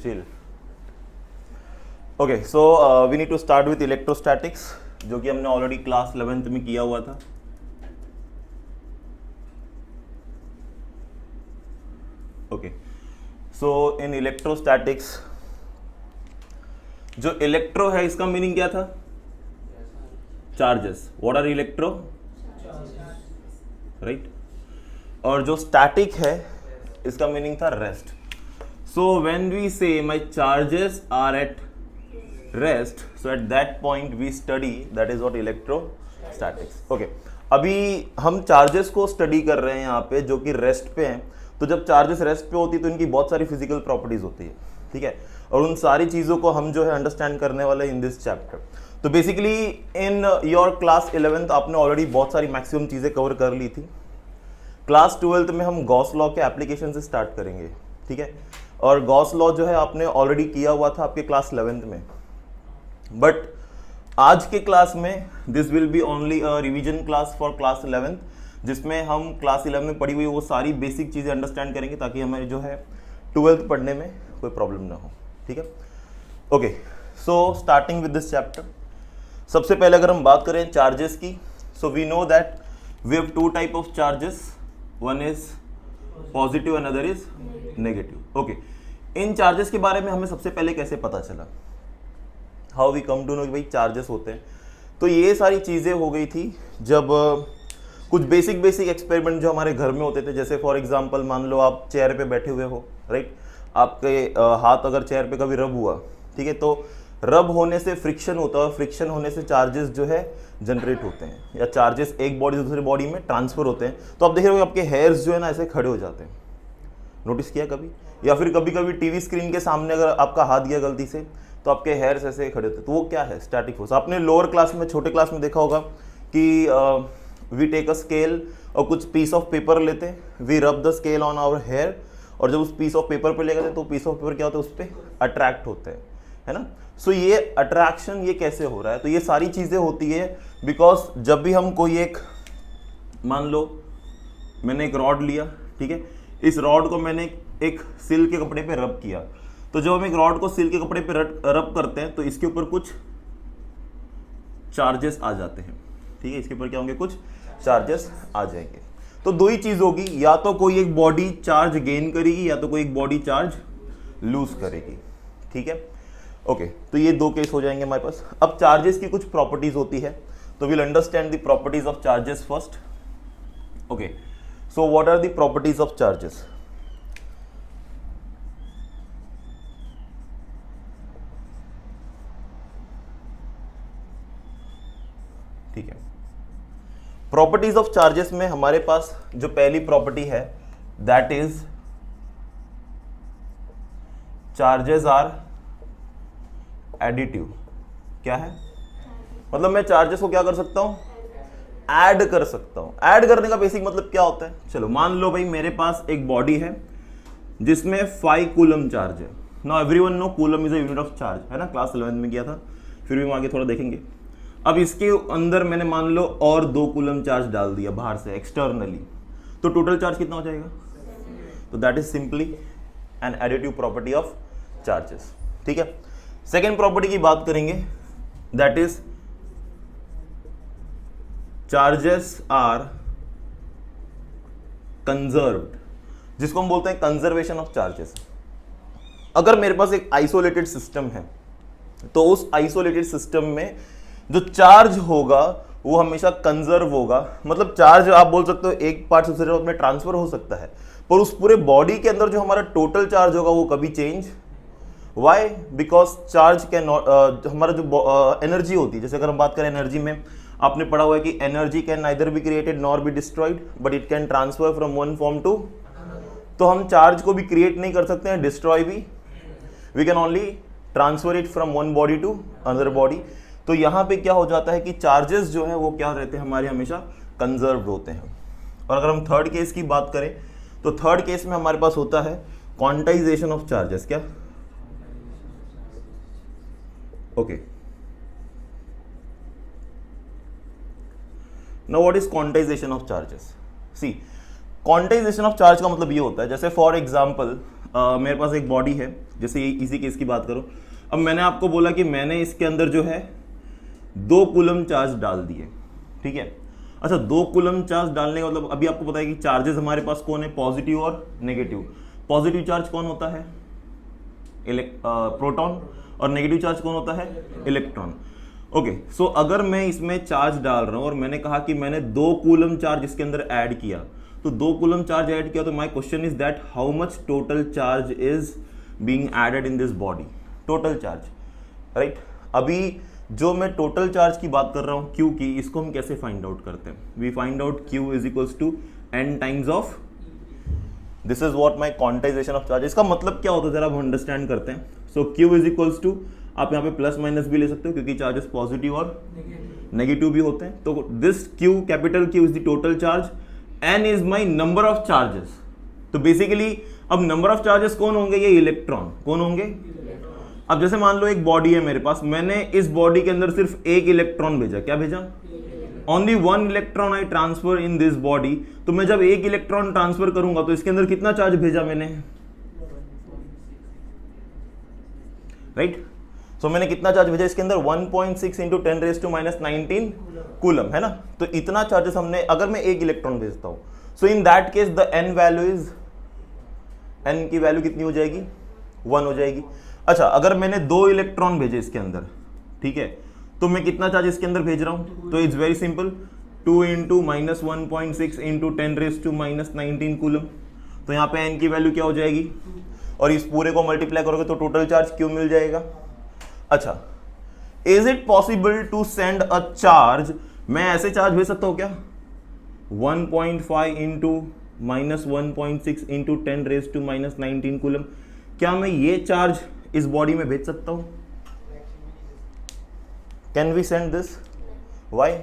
Sushil. Okay, so we need to start with electrostatics, जो कि हमने ऑलरेडी क्लास 11th में किया हुआ था। ओके, सो इन इलेक्ट्रोस्टैटिक्स जो इलेक्ट्रो है इसका मीनिंग क्या था? Charges. What are electro? Right. और जो स्टैटिक है इसका मीनिंग था rest. So when we say my charges are at rest, so at that point we study, that is what electrostatics. Okay, अभी हम चार्जेस को स्टडी कर रहे हैं यहाँ पे जो कि रेस्ट पे हैं। तो जब चार्जेस रेस्ट पे होती है तो इनकी बहुत सारी फिजिकल प्रॉपर्टीज होती है, ठीक है, और उन सारी चीज़ों को हम जो है अंडरस्टैंड करने वाले इन दिस चैप्टर। तो basically in your class 11th आपने ऑलरेडी बहुत सारी मैक्सिमम चीज़ें कवर कर ली थी। क्लास 12th में हम गॉस लॉ के एप्लीकेशन से स्टार्ट करेंगे, ठीक है, और गॉस लॉ जो है आपने ऑलरेडी किया हुआ था आपके क्लास 11th में। बट आज के क्लास में this will be only a revision class for class 11th, जिसमें हम क्लास 11 में पढ़ी हुई वो सारी बेसिक चीज़ें अंडरस्टैंड करेंगे ताकि हमें जो है 12th पढ़ने में कोई प्रॉब्लम ना हो, ठीक है। Okay, so starting with this chapter, सबसे पहले अगर हम बात करें चार्जेस की, so we know that we have two type of charges, one is positive and other is negative. Okay, इन चार्जेस के बारे में हमें सबसे पहले कैसे पता चला, how we come to know कि भाई चार्जेस होते हैं? तो ये सारी चीज़ें हो गई थी जब कुछ बेसिक एक्सपेरिमेंट जो हमारे घर में होते थे। जैसे फॉर एग्जांपल मान लो आप चेयर पे बैठे हुए हो, राइट, आपके हाथ अगर चेयर पे कभी रब हुआ, ठीक है, तो रब होने से फ्रिक्शन होता है और फ्रिक्शन होने से चार्जेस जो है जनरेट होते हैं, या चार्जेस एक बॉडी से दूसरे बॉडी में ट्रांसफर होते हैं। तो आप देख रहे हो आपके हेयर्स जो है ना ऐसे खड़े हो जाते हैं, नोटिस किया कभी? या फिर कभी कभी टीवी स्क्रीन के सामने अगर आपका हाथ गया गलती से तो आपके हेयर्स ऐसे खड़े होते हैं, तो वो क्या है? Static force. आपने लोअर क्लास में, छोटे क्लास में देखा होगा कि वी टेक अ स्केल और कुछ पीस ऑफ पेपर लेते हैं, we rub the scale on our hair, और जब उस पीस ऑफ पेपर पे ले गए तो पीस ऑफ पेपर क्या होता है, उस पर अट्रैक्ट होते हैं, है ना। सो ये अट्रैक्शन ये कैसे हो रहा है? तो ये सारी चीज़ें होती है बिकॉज जब भी हम कोई एक, मान लो मैंने एक रॉड लिया, ठीक है, इस रॉड को मैंने एक सिल्क के कपड़े पे रब किया, तो जब हम एक रॉड को सिल्क के कपड़े पे रब करते हैं तो इसके ऊपर कुछ चार्जेस आ जाते हैं, ठीक है, इसके ऊपर क्या होंगे? कुछ चार्जेस आ जाएंगे। तो दो ही चीज़ होगी, या तो कोई एक बॉडी चार्ज गेन करेगी या तो कोई एक बॉडी चार्ज लूज करेगी, ठीक है। ओके, तो ये दो केस हो जाएंगे हमारे पास। अब चार्जेस की कुछ प्रॉपर्टीज होती है, तो will understand the properties of charges first. Okay, so what are the properties of charges? ठीक है, प्रॉपर्टीज ऑफ चार्जेस में हमारे पास जो पहली प्रॉपर्टी है that is charges are additive. क्या है? मतलब मैं चार्जेस को क्या कर सकता हूं? ऐड कर सकता हूं। ऐड करने का बेसिक मतलब क्या होता है? चलो मान लो भाई मेरे पास एक बॉडी है जिसमें 5 कूलम चार्ज है। Now everyone know coulomb is a unit of charge, है ना, क्लास 11 में किया था, फिर भी हम आगे थोड़ा देखेंगे। अब इसके अंदर मैंने मान लो और 2 कूलम चार्ज डाल दिया बाहर से एक्सटर्नली, तो टोटल चार्ज कितना हो जाएगा? तो that is simply an additive property of charges, ठीक है। सेकेंड प्रॉपर्टी की बात करेंगे that is charges are conserved, जिसको हम बोलते हैं कंजर्वेशन ऑफ चार्जेस। अगर मेरे पास एक आइसोलेटेड सिस्टम है तो उस आइसोलेटेड सिस्टम में जो चार्ज होगा वो हमेशा कंजर्व होगा। मतलब चार्ज आप बोल सकते हो एक पार्ट से दूसरे पार्ट में ट्रांसफर हो सकता है, पर उस पूरे बॉडी के अंदर जो हमारा टोटल चार्ज होगा वो कभी change, why? Because charge can not, हमारा जो एनर्जी होती है, जैसे अगर हम बात करें एनर्जी में, आपने पढ़ा हुआ है कि energy can neither be created nor be destroyed but it can transfer from one form to. तो हम चार्ज को भी क्रिएट नहीं कर सकते हैं, डिस्ट्रॉय भी, we can only transfer it from one body to another body. तो यहाँ पे क्या हो जाता है कि चार्जेस जो है वो क्या रहते हैं हमारे, हमेशा कंजर्व्ड होते हैं। और अगर हम थर्ड केस की बात करें तो थर्ड केस में हमारे पास होता है क्वांटाइजेशन ऑफ चार्जेस। क्या? Okay, now what is quantization of charges? See, quantization of charge का मतलब ये होता है, जैसे फॉर एग्जांपल मेरे पास एक बॉडी है, जैसे इसी केस की बात करो, अब मैंने आपको बोला कि मैंने इसके अंदर जो है 2 कूलम चार्ज डाल दिए, ठीक है। अच्छा, 2 कूलम चार्ज डालने का मतलब अभी आपको पता है कि चार्जेस हमारे पास कौन है, पॉजिटिव और नेगेटिव। पॉजिटिव चार्ज कौन होता है, प्रोटॉन, और नेगेटिव चार्ज कौन होता है, इलेक्ट्रॉन। ओके, सो अगर मैं इसमें चार्ज डाल रहा हूं और मैंने कहा कि मैंने 2 कूलम चार्ज इसके अंदर ऐड किया, तो 2 कूलम चार्ज ऐड किया, तो my question is that how much total charge is being added in this body, total charge, right. अभी जो मैं टोटल चार्ज की बात कर रहा हूं Q की, इसको हम कैसे फाइंड आउट करते हैं, we find out Q is equals to n times of, this is what my quantization of charge. इसका मतलब क्या होता है जरा हम अंडरस्टैंड करते हैं। सो Q इज इक्वल्स टू, आप यहाँ पे प्लस माइनस भी ले सकते हो क्योंकि चार्जेस पॉजिटिव और नेगेटिव भी होते हैं। तो this Q, capital Q is the total charge, n is my number of charges. तो बेसिकली अब नंबर ऑफ चार्जेस कौन होंगे, ये इलेक्ट्रॉन कौन होंगे। अब जैसे मान लो एक बॉडी है मेरे पास, मैंने इस बॉडी के अंदर सिर्फ एक इलेक्ट्रॉन भेजा, क्या भेजा, only 1 electron I transfer in this body. तो मैं जब एक इलेक्ट्रॉन ट्रांसफर करूंगा तो इसके अंदर कितना चार्ज भेजा मैंने, राइट। सो मैंने कितना चार्ज भेजा इसके अंदर, 1.6 इंटू 10⁻⁻19 कूलम, है ना। तो इतना चार्जेस हमने, अगर मैं एक इलेक्ट्रॉन भेजता हूं, so in that case the n value is, n की वैल्यू कितनी हो जाएगी, 1 हो जाएगी। अच्छा, अगर मैंने 2 इलेक्ट्रॉन भेजे इसके अंदर, ठीक है, तो मैं कितना चार्ज इसके अंदर भेज रहा हूं, तो it's very simple, 2 into -1.6 into 10⁻19 coulomb. तो यहाँ पे n की वैल्यू क्या हो जाएगी, और इस पूरे को मल्टीप्लाई करोगे तो टोटल चार्ज Q मिल जाएगा। अच्छा, is it possible to send a charge, मैं ऐसे चार्ज भेज सकता हूं क्या, 1.5 इंटू -1.6 इंटू 10⁻⁻19 कूलम, क्या मैं ये चार्ज इस बॉडी में भेज सकता हूं, can we send this, why,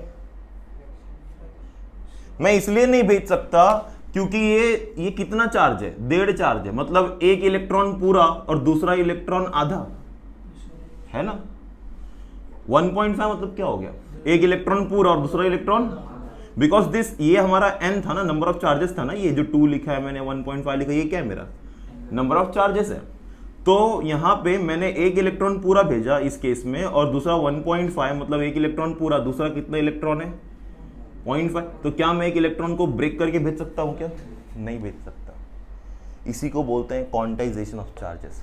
मैं इसलिए नहीं भेज सकता क्योंकि ये कितना चार्ज है, 1.5 चार्ज है, मतलब एक इलेक्ट्रॉन पूरा और दूसरा इलेक्ट्रॉन आधा, है ना। 1.5 मतलब क्या हो गया, एक इलेक्ट्रॉन पूरा और दूसरा इलेक्ट्रॉन, बिकॉज दिस, ये हमारा n था ना, नंबर ऑफ चार्जेस था ना, ये जो 2 लिखा है मैंने, 1.5 लिखा, ये क्या है मेरा नंबर ऑफ चार्जेस है। तो यहां पे मैंने एक इलेक्ट्रॉन पूरा भेजा इस केस में, और दूसरा 1.5, मतलब एक इलेक्ट्रॉन पूरा, दूसरा कितना इलेक्ट्रॉन है, 0.5। तो क्या मैं एक इलेक्ट्रॉन को ब्रेक करके भेज सकता हूं क्या, नहीं भेज सकता। इसी को बोलते हैं क्वांटाइजेशन ऑफ चार्जेस।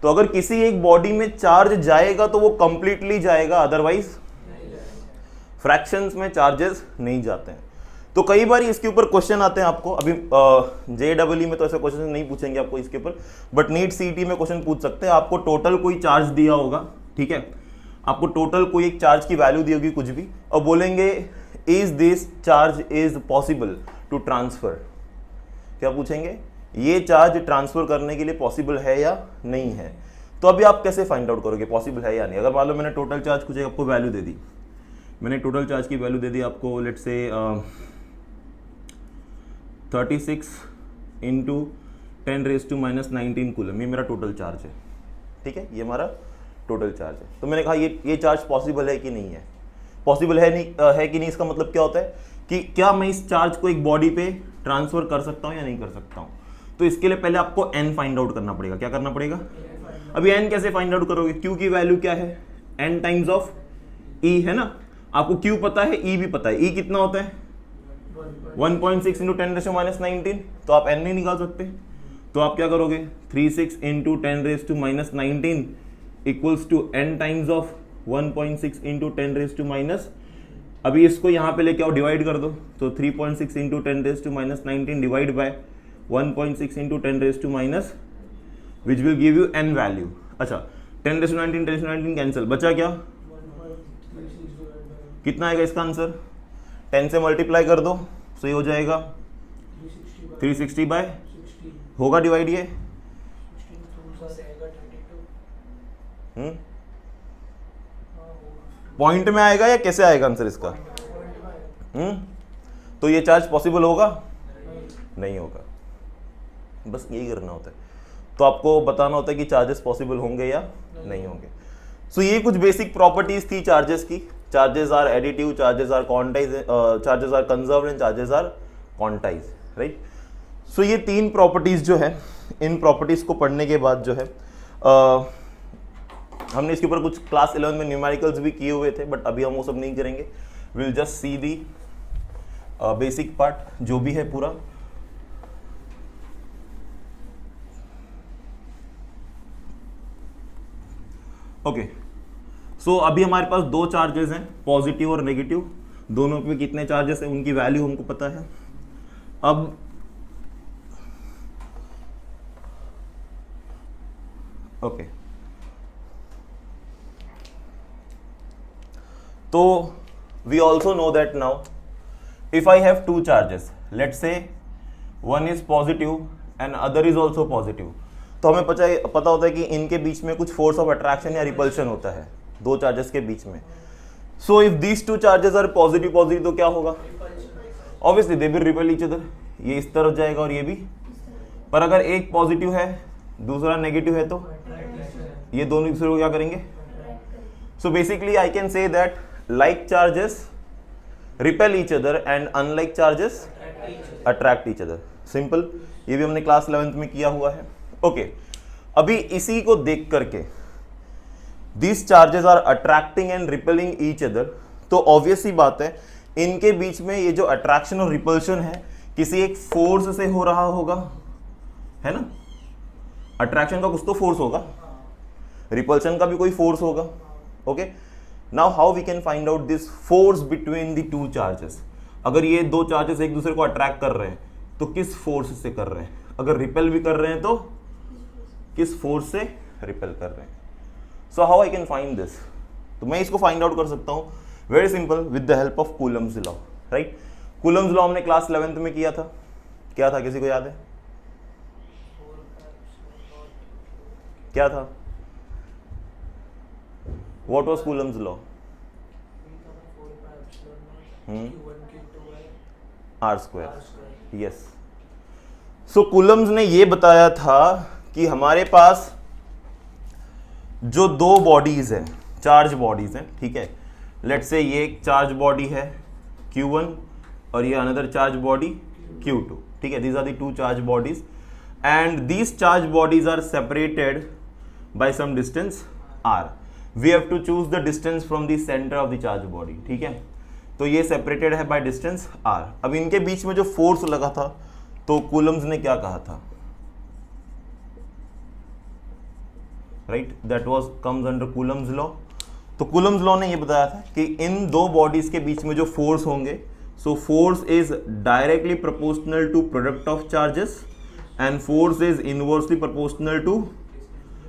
तो अगर किसी एक बॉडी में चार्ज जाएगा तो वो कंप्लीटली जाएगा, अदरवाइज फ्रैक्शंस में चार्जेस नहीं जाते हैं। तो कई बार इसके ऊपर क्वेश्चन आते हैं आपको, अभी JEE में तो ऐसे क्वेश्चन नहीं पूछेंगे आपको इसके ऊपर, बट नीट CET में क्वेश्चन पूछ सकते हैं। आपको टोटल कोई चार्ज दिया होगा, ठीक है, आपको टोटल कोई एक चार्ज की वैल्यू दी होगी कुछ भी, और बोलेंगे is this charge is possible to transfer, क्या पूछेंगे, ये चार्ज ट्रांसफर करने के लिए पॉसिबल है या नहीं है। तो अभी आप कैसे फाइंड आउट करोगे पॉसिबल है या नहीं। अगर मान लो मैंने टोटल चार्ज कुछ आपको वैल्यू दे दी, मैंने टोटल चार्ज की वैल्यू दे दी आपको, लेट्स से 36 इंटू 10⁻⁻19 कूलम, ये मेरा टोटल चार्ज है, ठीक है, ये हमारा टोटल चार्ज है। तो मैंने कहा ये चार्ज पॉसिबल है कि नहीं है, पॉसिबल है कि नहीं, इसका मतलब क्या होता है कि क्या मैं इस चार्ज को एक बॉडी पे ट्रांसफर कर सकता हूं या नहीं कर सकता हूं। तो इसके लिए पहले आपको n फाइंड आउट करना पड़ेगा। क्या करना पड़ेगा, अभी n कैसे फाइंड आउट करोगे, q की वैल्यू क्या है, n टाइम्स ऑफ e, है ना। आपको q पता है, e भी पता है, e कितना होता है 1.6 इंटू 10⁻⁻19, तो आप n नहीं निकाल सकते। तो आप क्या करोगे, 36 into 10⁻⁻19 equals to n times of 1.6 into 10⁻⁻, अभी इसको यहाँ पे लेके आओ, डिवाइड कर दो, तो 3.6 into 10⁻⁻19 divide by 1.6 into 10⁻⁻, which will give you n value. अच्छा, 10⁻⁻19 कैंसिल, बचा क्या, कितना आएगा इसका आंसर, 10 से मल्टीप्लाई कर दो, सो ये हो जाएगा 360 बाय, होगा डिवाइड ये, पॉइंट में आएगा या कैसे आएगा आंसर इसका, तो ये चार्ज पॉसिबल होगा, नहीं होगा, बस यही करना होता है। तो आपको बताना होता है कि चार्जेस पॉसिबल होंगे या नहीं होंगे। सो ये कुछ बेसिक प्रॉपर्टीज थी चार्जेस की। Charges are additive, charges are quantize, charges are conserved and charges are quantize, right. So ये तीन प्रॉपर्टीज जो है, इन प्रॉपर्टीज को पढ़ने के बाद जो है हमने इसके ऊपर कुछ क्लास 11 में न्यूमेरिकल्स भी किए हुए थे, बट अभी हम वो सब नहीं करेंगे. Will just see the basic part जो भी है पूरा. ओके, सो अभी हमारे पास दो चार्जेस हैं, पॉजिटिव और नेगेटिव. दोनों पे कितने चार्जेस हैं उनकी वैल्यू हमको पता है. अब ओके, तो we also know that now if I have two charges, let's say one is positive and other is also positive, तो हमें पता होता है कि इनके बीच में कुछ फोर्स ऑफ अट्रैक्शन या रिपल्शन होता है दो चार्जेस के बीच में. So if these two charges are positive positive तो क्या होगा? Obviously they will repel each other. ये इस तरफ जाएगा और ये भी. पर अगर एक पॉजिटिव है दूसरा नेगेटिव है तो ये दोनों दूसरे को क्या करेंगे? So basically I can say that like charges repel each other and unlike charges attract each other. Simple. ये भी हमने क्लास 11th में किया हुआ है. ओके, अभी इसी को देख करके these charges are attracting and repelling each other, तो ऑब्वियस सी बात है इनके बीच में ये जो अट्रैक्शन और रिपल्शन है किसी एक फोर्स से हो रहा होगा, है ना? अट्रैक्शन का कुछ तो फोर्स होगा, रिपल्शन का भी कोई फोर्स होगा. Okay, now how we can find out this force between the two charges. अगर ये दो चार्जेस एक दूसरे को अट्रैक्ट कर रहे हैं तो किस फोर्स से कर रहे हैं? अगर रिपेल भी कर रहे हैं तो किस फोर्स से रिपेल कर रहे हैं? So how I can find this? तो मैं इसको फाइंड आउट कर सकता हूं very simple with the help of Coulomb's law. Right, Coulomb's law हमने क्लास 11th में किया था. क्या था, किसी को याद है? क्या था? What was Coulomb's law? R square. Yes. So Coulomb's ने ये बताया था कि हमारे पास जो दो बॉडीज हैं, चार्ज बॉडीज हैं, ठीक है. लेट्स से ये एक चार्ज बॉडी है Q1 और ये अनदर चार्ज बॉडी Q2. ठीक है, these are the two charge bodies and these charge bodies are separated by some distance r. We have to choose the distance from the center of the charge body. ठीक है, तो ये separated है by distance r. अब इनके बीच में जो फोर्स लगा था तो कूलम्स ने क्या कहा था? Right, that was comes under Coulomb's law. तो कूलम्स लॉ ने ये बताया था कि इन दो बॉडीज के बीच में जो फोर्स होंगे, सो force is directly proportional to product of charges and force is inversely proportional to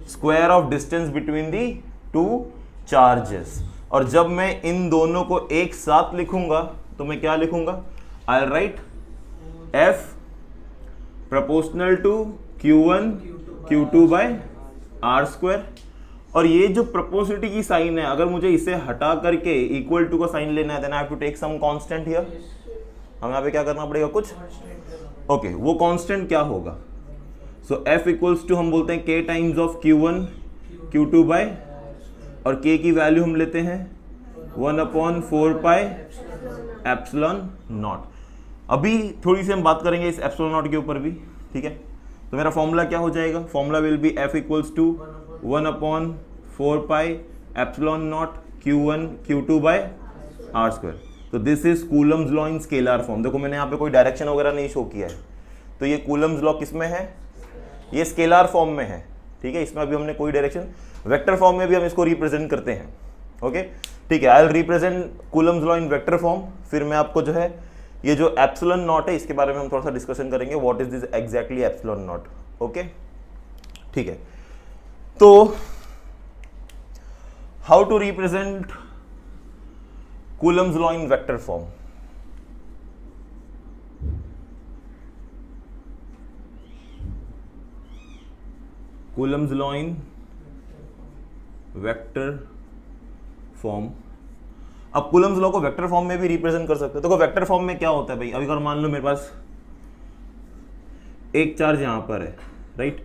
square of distance between the two charges. और जब मैं इन दोनों को एक साथ लिखूंगा तो मैं क्या लिखूंगा? I write F proportional to Q1 Q2 by R square. और ये जो प्रोपोर्शनलिटी की साइन है, अगर मुझे इसे हटा करके इक्वल टू का साइन लेना है then I have to take some constant here. हमें यहाँ पे क्या करना पड़ेगा? कुछ. ओके, वो कांस्टेंट क्या होगा? सो F इक्वल्स टू हम बोलते हैं K times of Q1 Q2 by, और K की वैल्यू हम लेते हैं 1/4 पाई एप्सिलॉन नॉट. अभी थोड़ी सी हम बात करेंगे इस एप्सिलॉन नॉट के ऊपर भी. ठीक है, तो मेरा फॉर्मूला क्या हो जाएगा? Formula will be F equals to 1/4 pi epsilon not Q1 Q2 by R square. तो this is Coulomb's law in scalar form. देखो मैंने यहाँ पे कोई डायरेक्शन वगैरह नहीं शो किया है. तो ये कूलम्स लॉ किस में है? ये स्केलर फॉर्म में है. ठीक है, इसमें अभी हमने कोई डायरेक्शन, वेक्टर फॉर्म में भी हम इसको रिप्रेजेंट करते हैं. ओके, ठीक है, I will represent Coulomb's law in vector form. फिर मैं आपको जो है ये जो एप्सिलॉन नॉट है इसके बारे में हम थोड़ा सा डिस्कशन करेंगे. What is this exactly epsilon not. Okay, ठीक है. तो how to represent Coulomb's law in vector form? Coulomb's law in vector form. अब कूलम्स लॉ को वेक्टर फॉर्म में भी रिप्रेजेंट कर सकते हो. तो वेक्टर फॉर्म में क्या होता है भाई? अभी अगर मान लो मेरे पास एक चार्ज यहां पर है, राइट,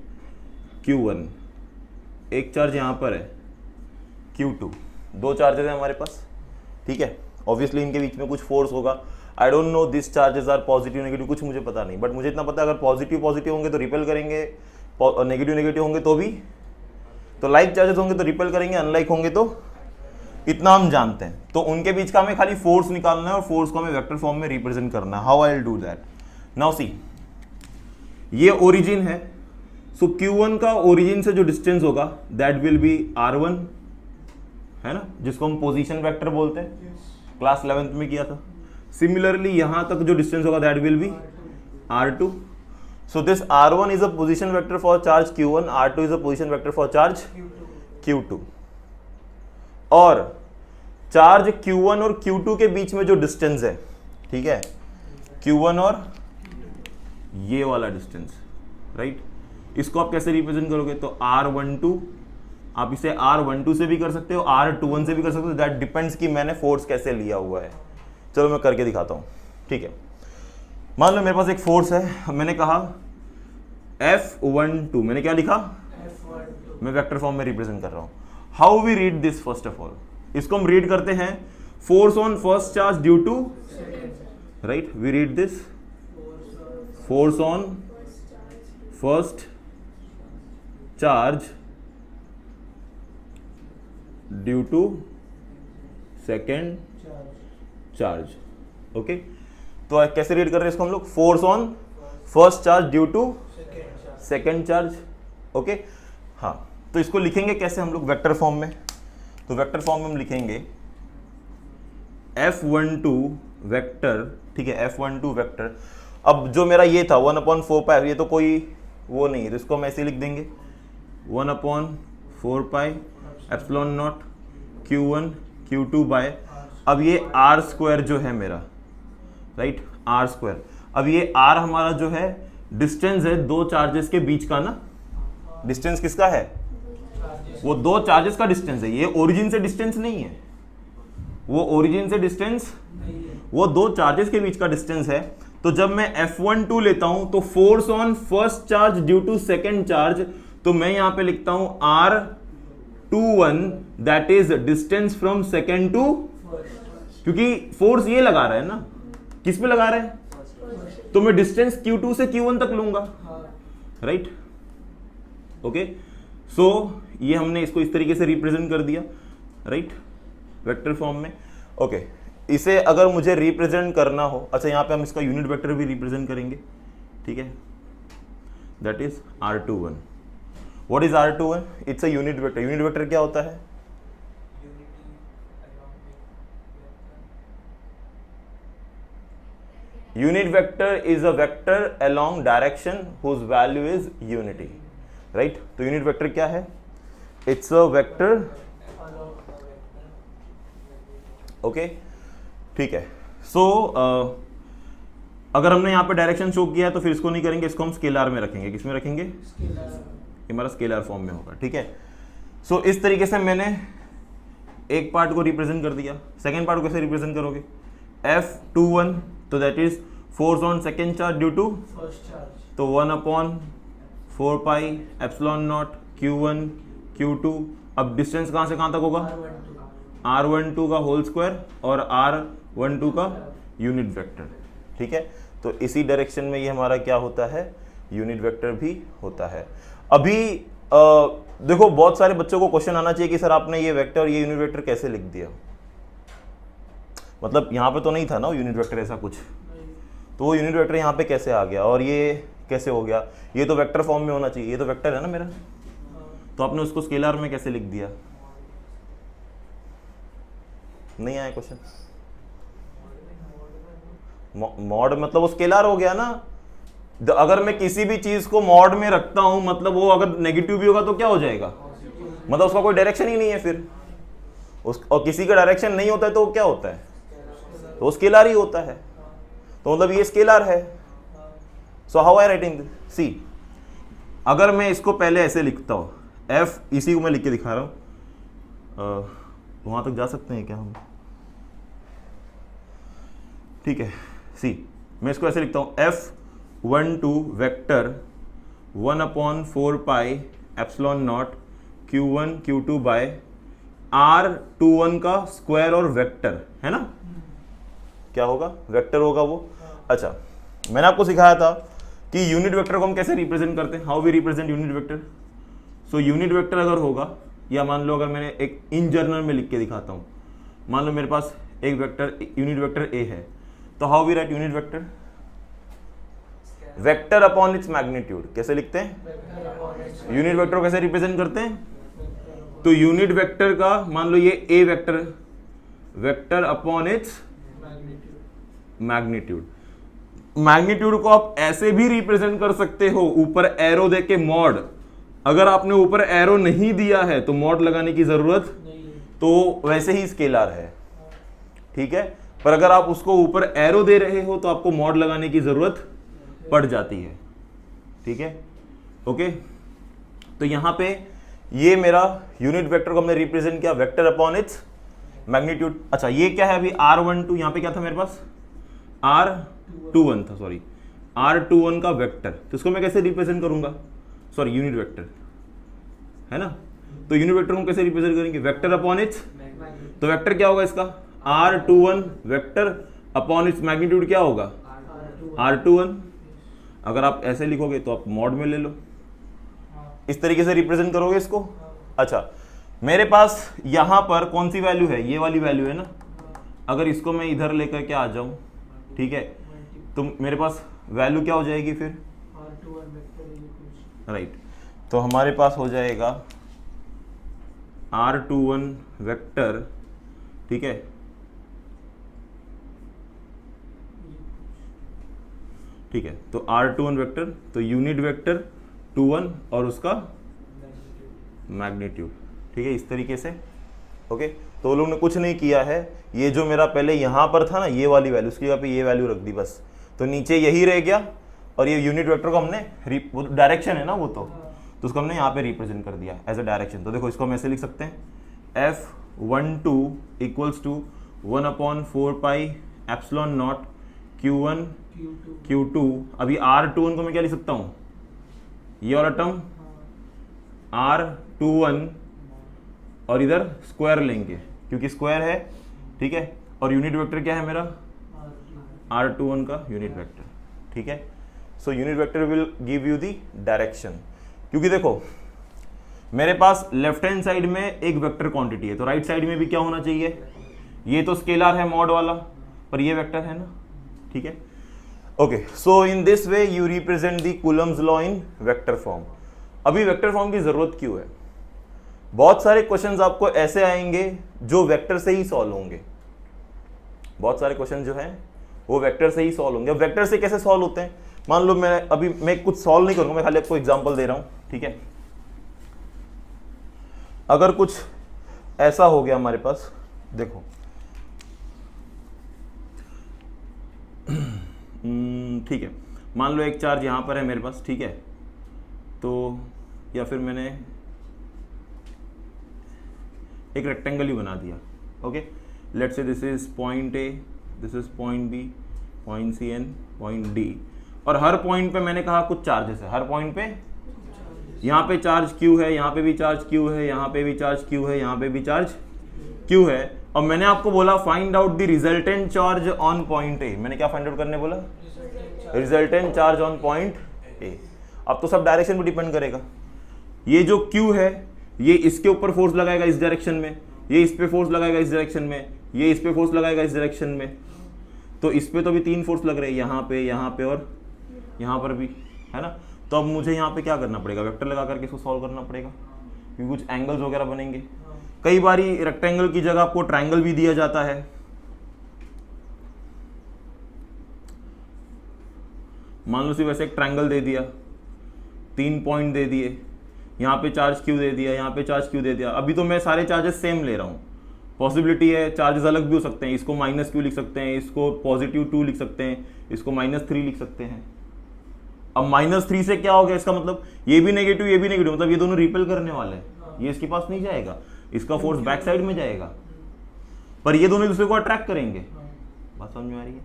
Q1, एक चार्ज यहां पर है Q2. दो चार्जेस हैं हमारे पास. ठीक है, ऑब्वियसली इनके बीच में कुछ फोर्स होगा. I don't know this charges are positive negative, कुछ मुझे पता नहीं, बट मुझे इतना पता है अगर पॉजिटिव पॉजिटिव होंगे तो रिपेल करेंगे, नेगेटिव नेगेटिव होंगे तो भी, तो लाइक चार्जेस होंगे तो रिपेल करेंगे, अनलाइक होंगे तो, इतना हम जानते हैं। तो उनके बीच का हमें खाली फोर्स निकालना है और फोर्स को हमें वेक्टर फॉर्म में रिप्रेजेंट करना है। How I will do that? Now see, ये ओरिजिन है, सो Q1 का ओरिजिन से जो डिस्टेंस होगा दैट विल बी R1, है ना, जिसको हम पोजीशन वेक्टर बोलते हैं, क्लास 11th में किया था। सिमिलरली यहां तक जो डिस्टेंस होगा that will be R2। So this R1 is a position vector for charge Q1, R2 is a position vector for charge Q2। और चार्ज Q1 और Q2 के बीच में जो डिस्टेंस है, ठीक है, Q1 और ये वाला डिस्टेंस, राइट, इसको आप कैसे रिप्रेजेंट करोगे? तो R12, आप इसे R12 से भी कर सकते हो, R21 से भी कर सकते हो, दैट डिपेंड्स कि मैंने फोर्स कैसे लिया हुआ है। चलो मैं करके दिखाता हूं, ठीक है। मान लो मेरे पास एक फोर्स है, मैंने कहा F12, मैंने क्या लिखा? F12। मैं वेक्टर फॉर्म में रिप्रेजेंट कर रहा हूं। How we read this? First of all इसको हम रीड करते हैं force on first charge due to, right, we read this force on first charge due to second charge. Okay, तो कैसे रीड कर रहे हैं इसको हम लोग? Force on first charge due to second charge. Okay, हाँ, तो इसको लिखेंगे कैसे हम लोग? वेक्टर फॉर्म में। तो वेक्टर फॉर्म में हम लिखेंगे F12 वेक्टर, ठीक है, F12 वेक्टर। अब जो मेरा ये था 1/4π, ये तो कोई वो नहीं है, तो इसको हम ऐसे लिख देंगे 1/4π epsilon not Q1 Q2 bye, अब ये R² जो है मेरा, राइट, R²। अब ये R हमारा जो है डिस्टेंस है दो चार्जेस के बीच का ना, डिस्टेंस किसका है? वो दो चार्जेस का डिस्टेंस है, ये ओरिजिन से डिस्टेंस नहीं है, वो ओरिजिन से डिस्टेंस, वो दो चार्जेस के बीच का डिस्टेंस है। तो जब मैं F12 लेता हूं तो force on first charge due to second charge, तो मैं यहां पे लिखता हूं R21, that is distance from second to, क्योंकि फोर्स ये लगा रहा है ना, किस पे लगा रहा है? तो मैं डिस्टेंस Q2 से Q1 तक लूंगा, राइट। ओके, सो ये हमने इसको इस तरीके से रिप्रेजेंट कर दिया, राइट, वेक्टर फॉर्म में। ओके, इसे अगर मुझे रिप्रेजेंट करना हो, अच्छा यहाँ पे हम इसका यूनिट वेक्टर भी रिप्रेजेंट करेंगे, ठीक है, that is R21। What is R21? It's a unit vector. Unit vector क्या होता है? Unit vector is a vector along direction whose value is unity, right. तो यूनिट वेक्टर क्या है? इट्स अ वेक्टर, ओके, ठीक है। सो अगर हमने यहाँ पे डायरेक्शन शो किया है तो फिर इसको नहीं करेंगे, इसको हम स्केलर में रखेंगे। किस में रखेंगे? हमारा स्केलर फॉर्म में होगा, ठीक है। सो इस तरीके से मैंने एक पार्ट को रिप्रेजेंट कर दिया। सेकेंड पार्ट को कैसे रिप्रेजेंट करोगे? F21, तो that is force on second charge due to first charge, तो 1/4π एप्सिलॉन नॉट Q1 Q2। अब डिस्टेंस कहाँ से कहाँ तक होगा? R12 का होल स्क्वायर और R12 का यूनिट वेक्टर, ठीक है। तो इसी डायरेक्शन में ये हमारा क्या होता है? यूनिट वेक्टर भी होता है। अभी देखो बहुत सारे बच्चों को क्वेश्चन आना चाहिए कि सर आपने ये वेक्टर, ये यूनिट वेक्टर कैसे लिख दिया? मतलब यहाँ पे तो नहीं था ना यूनिट वेक्टर ऐसा कुछ, तो वो यूनिट वेक्टर यहाँ पे कैसे आ गया और ये कैसे हो गया? ये तो वेक्टर फॉर्म में होना चाहिए, ये तो वेक्टर है ना मेरा, तो आपने उसको स्केलर में कैसे लिख दिया? नहीं आया क्वेश्चन? मॉड मतलब वो स्केलर हो गया ना। अगर मैं किसी भी चीज को मॉड में रखता हूं मतलब वो अगर नेगेटिव भी होगा तो क्या हो जाएगा? मतलब उसका कोई डायरेक्शन ही नहीं है फिर और किसी का डायरेक्शन नहीं होता है तो वो क्या होता है? तो वो स्केलर ही होता है। तो मतलब ये स्केलर है। So how I writing? सी, अगर मैं इसको पहले ऐसे लिखता हूं, एफ, इसी को मैं लिख के दिखा रहा हूं, वहां तक जा सकते हैं क्या हम? ठीक है। सी, मैं इसको ऐसे लिखता हूं, F12 vector 1/4π epsilon not Q1 Q2 bye R21 का स्क्वायर और वेक्टर, है ना। क्या होगा, वेक्टर होगा वो। अच्छा, मैंने आपको सिखाया था कि यूनिट वेक्टर को हम कैसे रिप्रेजेंट करते हैं, how we represent unit vector. So unit vector अगर होगा, या मान लो अगर मैंने एक इन जर्नल में लिख के दिखाता हूँ, मान लो मेरे पास एक वेक्टर यूनिट वेक्टर ए है, तो how we write unit vector, vector upon its magnitude. कैसे लिखते हैं यूनिट वेक्टर को, कैसे रिप्रेजेंट करते हैं, तो यूनिट वेक्टर का मान लो ये A vector, vector upon its magnitude. Magnitude को आप ऐसे भी रिप्रेजेंट कर सकते हो, ऊपर एरो दे के मॉड। अगर आपने ऊपर एरो नहीं दिया है तो मॉड लगाने की जरूरत नहीं, तो वैसे ही स्केलर है, ठीक है। पर अगर आप उसको ऊपर एरो दे रहे हो तो आपको मॉड लगाने की जरूरत पड़ जाती है, ठीक है, ओके। तो यहां पे ये मेरा यूनिट वेक्टर को हमने रिप्रेजेंट किया वेक्टर अपॉन इट्स मैग्नीट्यूड। अच्छा, ये क्या है अभी R12, यहां पे क्या था मेरे पास R21 था, सॉरी R21 का वेक्टर, तो इसको मैं कैसे रिप्रेजेंट करूंगा, सॉरी यूनिट वेक्टर है ना, तो यूनिट वेक्टर को कैसे रिप्रेजेंट करेंगे, वेक्टर अपॉन इट्स, तो वेक्टर क्या होगा इसका R21 vector upon its magnitude क्या होगा R21। अगर आप ऐसे लिखोगे तो आप मॉड में ले लो, इस तरीके से रिप्रेजेंट करोगे इसको। अच्छा, मेरे पास यहां पर कौन सी वैल्यू है, ये वाली वैल्यू है ना, अगर इसको मैं इधर लेकर के आ जाऊं, ठीक है, तो मेरे पास वैल्यू क्या हो जाएगी फिर राइट, तो हमारे पास हो जाएगा R21 वेक्टर, ठीक है, ठीक है, तो R21 वेक्टर, तो यूनिट वेक्टर 21 और उसका मैग्नीट्यूड, ठीक है, इस तरीके से, ओके। तो वो लोग ने कुछ नहीं किया है, ये जो मेरा पहले यहां पर था ना ये वाली वैल्यू, उसकी जगह पे ये वैल्यू रख दी बस, तो नीचे यही रह गया, और ये यूनिट वेक्टर को हमने वो डायरेक्शन है ना वो, तो उसको हमने यहाँ पे रिप्रेजेंट कर दिया एज अ डायरेक्शन। तो देखो इसको हम ऐसे लिख सकते हैं F12 equals to 1/4 pi epsilon not Q1 Q2। अभी R21 को मैं क्या लिख सकता हूँ, ये वाला टर्म R21 और इधर स्क्वायर लेंगे क्योंकि स्क्वायर है, ठीक है, और यूनिट वेक्टर क्या है मेरा R21 का यूनिट वेक्टर, ठीक है। सो unit vector will give you the direction, क्योंकि देखो मेरे पास लेफ्ट हैंड साइड में एक वेक्टर क्वांटिटी है, तो राइट साइड में भी क्या होना चाहिए, ये तो स्केलर है मॉड वाला, पर ये वेक्टर है ना, ठीक है, okay. So in this way you represent the Coulomb's law in vector form. अभी वेक्टर फॉर्म की जरूरत क्यों है, बहुत सारे क्वेश्चंस आपको ऐसे आएंगे जो वेक्टर से ही सॉल्व होंगे, बहुत सारे क्वेश्चन जो हैं वो वेक्टर से ही सॉल्व होंगे। अब वेक्टर से कैसे सॉल्व होते हैं, मान लो मैं कुछ सॉल्व नहीं करूंगा, मैं खाली आपको एग्जांपल दे रहा हूं, ठीक है। अगर कुछ ऐसा हो गया हमारे पास, देखो ठीक है, मान लो एक चार्ज यहां पर है मेरे पास, ठीक है, तो या फिर मैंने एक रेक्टेंगल ही बना दिया, okay. Let's say this is point A, this is point B, point C and, point D, और हर पॉइंट पे मैंने कहा कुछ चार्जेस है, हर पॉइंट पे यहाँ पे चार्ज क्यू है, यहाँ पे भी चार्ज क्यू है, यहाँ पे भी चार्ज क्यू है, यहाँ पे भी चार्ज क्यू है, और मैंने आपको बोला find out the resultant charge on point A. मैंने क्या फाइंड आउट करने बोला, resultant charge on point A. अब तो सब डायरेक्शन पे डिपेंड करेगा, ये जो क्यू है ये इसके ऊपर फोर्स लगाएगा इस डायरेक्शन में, ये इस पे फोर्स लगाएगा इस डायरेक्शन में, ये इस पे फोर्स लगाएगा इस डायरेक्शन में, तो इस पे तो भी 3 फोर्स लग रहे हैं, यहाँ पे और यहाँ पर भी, है ना। तो अब मुझे यहाँ पे क्या करना पड़ेगा, वेक्टर लगा करके इसको सॉल्व करना पड़ेगा, क्योंकि कुछ एंगल्स वगैरह बनेंगे। कई बारी रेक्टेंगल की जगह आपको ट्रायंगल भी दिया जाता है, मान लो सिर्फ ऐसे एक ट्रायंगल दे दिया, 3 पॉइंट दे दिए, यहाँ पे चार्ज क्यू दे दिया, यहाँ पे चार्ज क्यू दे दिया। अभी तो मैं सारे चार्जेस सेम ले रहा हूँ, पॉसिबिलिटी है चार्जेस अलग भी हो सकते हैं, इसको -q लिख सकते हैं, इसको +2 लिख सकते हैं, इसको -3 लिख सकते हैं। अब -3 से क्या हो गया, इसका मतलब ये भी नेगेटिव ये भी नेगेटिव, मतलब ये दोनों रिपेल करने वाले हैं, ये इसके पास नहीं जाएगा, इसका फोर्स बैक साइड में जाएगा, पर ये दोनों दूसरे को अट्रैक्ट करेंगे। बात समझ में आ रही है,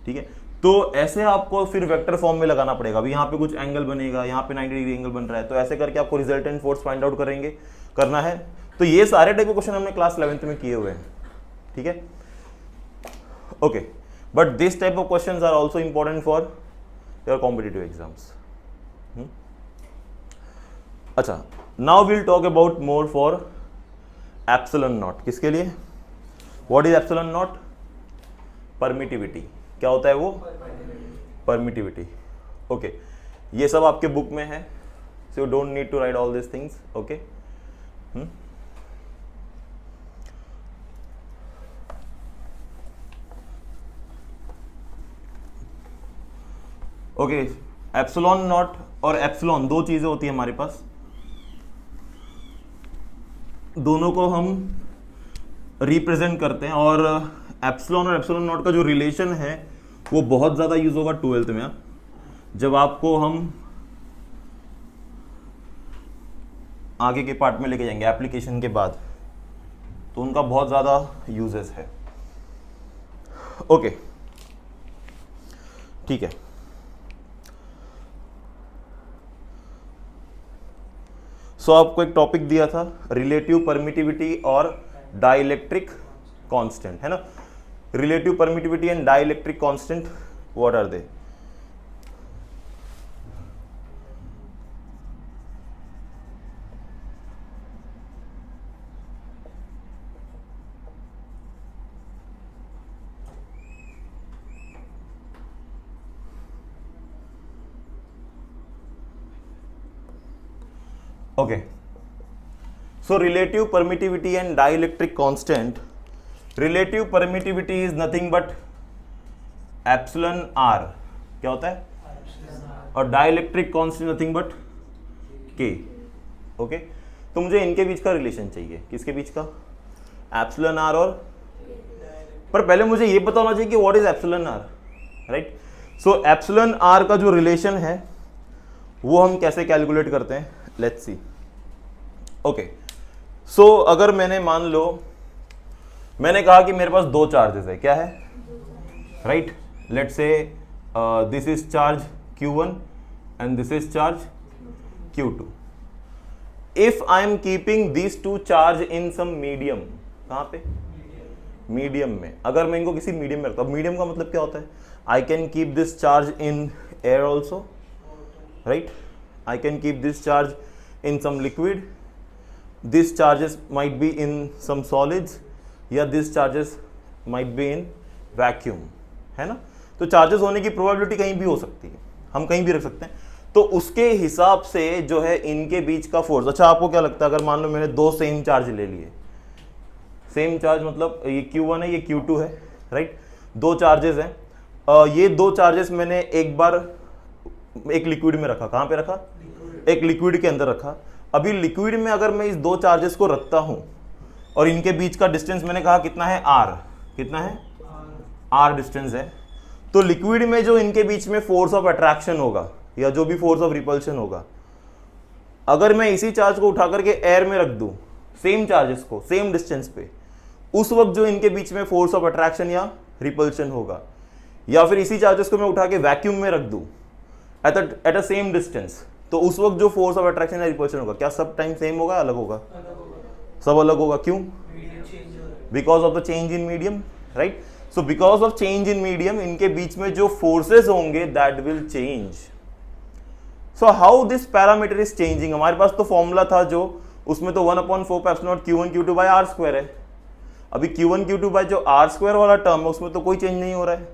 ठीक है। तो ऐसे आपको फिर वेक्टर फॉर्म में लगाना पड़ेगा। अभी यहाँ पे कुछ एंगल बनेगा, यहाँ पे 90 डिग्री एंगल बन रहा है, तो ऐसे करके आपको रिजल्टेंट फोर्स फाइंड आउट करना है। तो ये सारे टाइप के क्वेश्चन हमने क्लास 11th में किए हुए हैं, ठीक है, okay. But this type of questions are also important for your competitive exams. अच्छा, now will talk about more for epsilon not. किसके लिए? What is epsilon not? Permittivity. क्या होता है वो? परमिटिविटी. ओके, ये सब आपके बुक में है, so you don't need to write all this things. Okay, okay. Epsilon naught और एप्सिलॉन दो चीजें होती है हमारे पास, दोनों को हम रिप्रेजेंट करते हैं. और एप्सिलॉन और एप्सिलॉन नॉट का जो रिलेशन है वो बहुत ज़्यादा यूज होगा 12th में, जब आपको हम आगे के पार्ट में लेके जाएंगे एप्लीकेशन के बाद, तो उनका बहुत ज़्यादा यूजेस है. ओके, ठीक है. सो आपको एक टॉपिक दिया था रिलेटिव परमिटिविटी और डाइलेक्ट्रिक कांस्टेंट, है ना? Relative permittivity and dielectric constant, what are they? Okay, so relative permittivity and dielectric constant. Relative permittivity is nothing but epsilon r. क्या होता है? और dielectric constant nothing but k. Okay, तो मुझे इनके बीच का रिलेशन चाहिए. किसके बीच का? एप्सिलॉन r और, पर पहले मुझे ये पता होना चाहिए कि what is epsilon r, right? So epsilon r का जो रिलेशन है वो हम कैसे कैलकुलेट करते हैं? Let's see. ओके, सो अगर मैंने मान लो, मैंने कहा कि मेरे पास दो चार्जेस है. क्या है? Right, let's say this is charge Q1 and this is charge Q2. If I am keeping this two charge in some medium, कहां पे? मीडियम में. अगर मैं इनको किसी मीडियम में रखता हूं, मीडियम का मतलब क्या होता है? I can keep this charge in air also, right? I can keep this charge in some liquid, these charges might be in some solids, या these charges might be in vacuum, है ना? तो charges होने की probability कहीं भी हो सकती है, हम कहीं भी रख सकते हैं. तो उसके हिसाब से जो है इनके बीच का फोर्स. अच्छा, आपको क्या लगता है अगर मान लो मैंने दो सेम चार्ज ले लिए, सेम चार्ज मतलब ये Q1 है, ये Q2 है, राइट? दो चार्जेस हैं. ये दो चार्जेस मैंने एक बार एक लिक्विड में रखा. कहां पे रखा? एक लिक्विड के अंदर रखा. अभी लिक्विड में अगर मैं इस दो चार्जेस को रखता हूं और इनके बीच का डिस्टेंस मैंने कहा कितना है? r. कितना है? r डिस्टेंस है. तो लिक्विड में जो इनके बीच में फोर्स ऑफ अट्रैक्शन होगा या जो भी फोर्स ऑफ रिपल्शन होगा, अगर मैं इसी चार्ज को उठा करके एयर में रख दूं, सेम चार्जेस को सेम डिस्टेंस पे, उस वक्त जो इनके बीच में फोर्स ऑफ अट्रैक्शन या रिपल्शन होगा, या फिर इसी चार्जेस को मैं उठा के वैक्यूम में रख दूं एट अ सेम डिस्टेंस, तो उस वक्त जो फोर्स ऑफ अट्रैक्शन या रिपल्शन होगा, क्या सब टाइम सेम होगा? अलग होगा? सब अलग होगा. क्यों? Because of the change in medium, right? So because of change in medium इनके बीच में जो फोर्सेस होंगे that will change. So how this parameter is changing? हमारे पास तो फॉर्मूला था जो, उसमें तो 1/4 Q1 Q2 by r square है. अभी Q1 Q2 बाय जो r स्क्वायर वाला टर्म है उसमें तो कोई चेंज नहीं हो रहा है.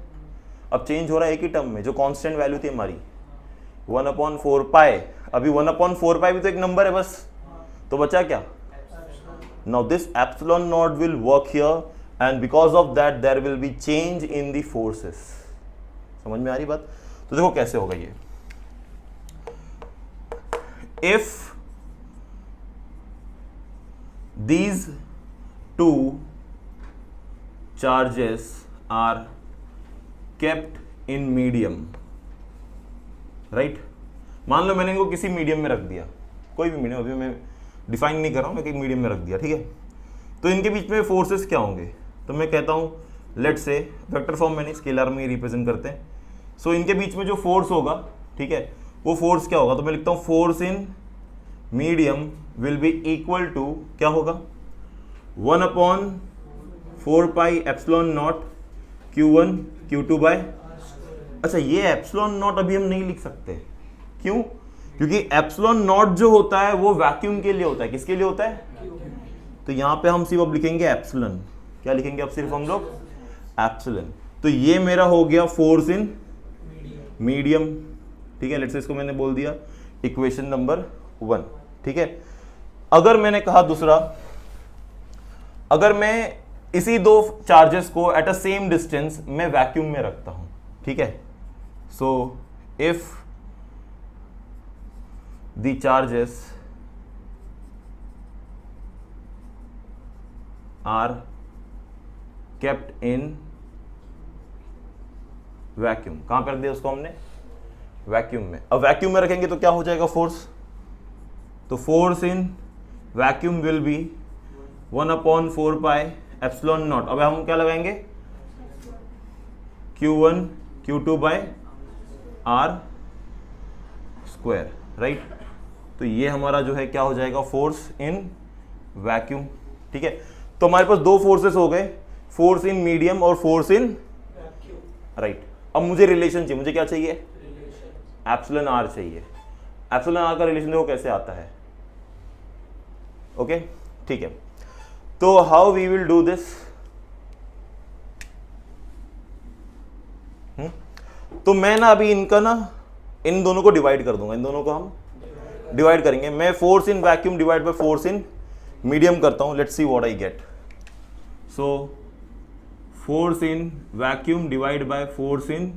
अब चेंज हो रहा है एक ही टर्म में, जो कांस्टेंट वैल्यू थी हमारी 1/4 पाई. अभी 1/4 पाई भी तो एक नंबर है बस, तो बचा क्या? Now this epsilon naught will work here and because of that there will be change in the forces. समझ में आ रही बात? तो देखो कैसे होगा ये. If these two charges are kept in medium, right? मान लो मैंने इनको किसी मीडियम में रख दिया, कोई भी मीडियम, अभी मैं डिफाइन नहीं कर रहा हूं, मैं एक मीडियम में रख दिया, ठीक है? तो इनके बीच में फोर्सेस क्या होंगे? तो मैं कहता हूं, लेट से वेक्टर फॉर्म में नहीं, स्केलर में रिप्रेजेंट करते हैं. सो इनके बीच में जो फोर्स होगा, ठीक है, वो फोर्स क्या होगा? तो मैं लिखता हूं force in medium will be equal to, क्या होगा? 1/4 pi epsilon not Q1 Q2 bye, अच्छा ये एप्सिलॉन नॉट अभी हम नहीं लिख सकते, क्यों? क्योंकि एप्सिलॉन नॉट जो होता है वो वैक्यूम के लिए होता है, किसके लिए होता है? तो यहां पे हम सिर्फ अब लिखेंगे एप्सिलॉन, क्या लिखेंगे अब सिर्फ हम लोग? एप्सिलॉन। तो ये मेरा हो गया फोर्स इन मीडियम, ठीक है, लेट्स से इसको मैंने बोल दिया इक्वेशन नंबर 1, ठीक है। अगर मैंने कहा दूसरा, अगर मैं इसी दो चार्जेस को एट अ सेम डिस्टेंस मैं वैक्यूम में रखता हूं, ठीक है, so if the charges are kept in vacuum, कहां पर रख दिया उसको हमने? वैक्यूम में। अब वैक्यूम में रखेंगे तो क्या हो जाएगा फोर्स? तो force in vacuum will be 1/4 pi epsilon not. अब हम क्या लगाएंगे? Q1 Q2 by R square, right. तो ये हमारा जो है क्या हो जाएगा? फोर्स इन वैक्यूम, ठीक है। तो हमारे पास दो फोर्सेस हो गए, फोर्स इन मीडियम और फोर्स इन राइट। अब मुझे रिलेशन चाहिए, मुझे क्या चाहिए? एप्सिलॉन आर चाहिए। एप्सिलॉन आर का रिलेशन देखो कैसे आता है, ओके, ठीक है। तो how we will do this? तो मैं ना अभी इनका ना इन दोनों को डिवाइड कर दूंगा, इन दोनों को हम डिवाइड करेंगे। मैं force in vacuum divide by force in medium करता हूं, let's see what I get. So force in vacuum divide by force in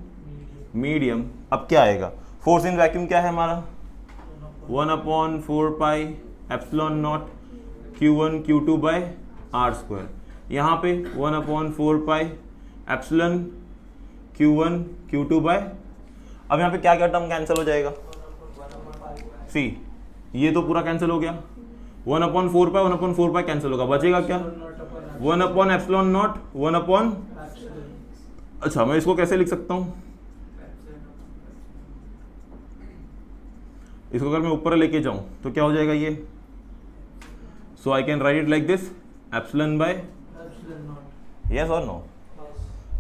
medium, अब क्या आएगा? फोर्स इन वैक्यूम क्या है हमारा? 1/4 pi epsilon not Q1 Q2 by R square. यहाँ पे 1/4 pi epsilon Q1 Q2 bye, अब यहाँ पे क्या क्या टर्म कैंसिल हो जाएगा? सी, ये तो पूरा कैंसिल हो गया, 1/4 पाई कैंसिल होगा, बचेगा क्या? 1 एप्सिलॉन नॉट 1 अच्छा मैं इसको कैसे लिख सकता हूँ? इसको अगर मैं ऊपर लेके जाऊं तो क्या हो जाएगा ये? So I can write it like this, epsilon by, yes और no?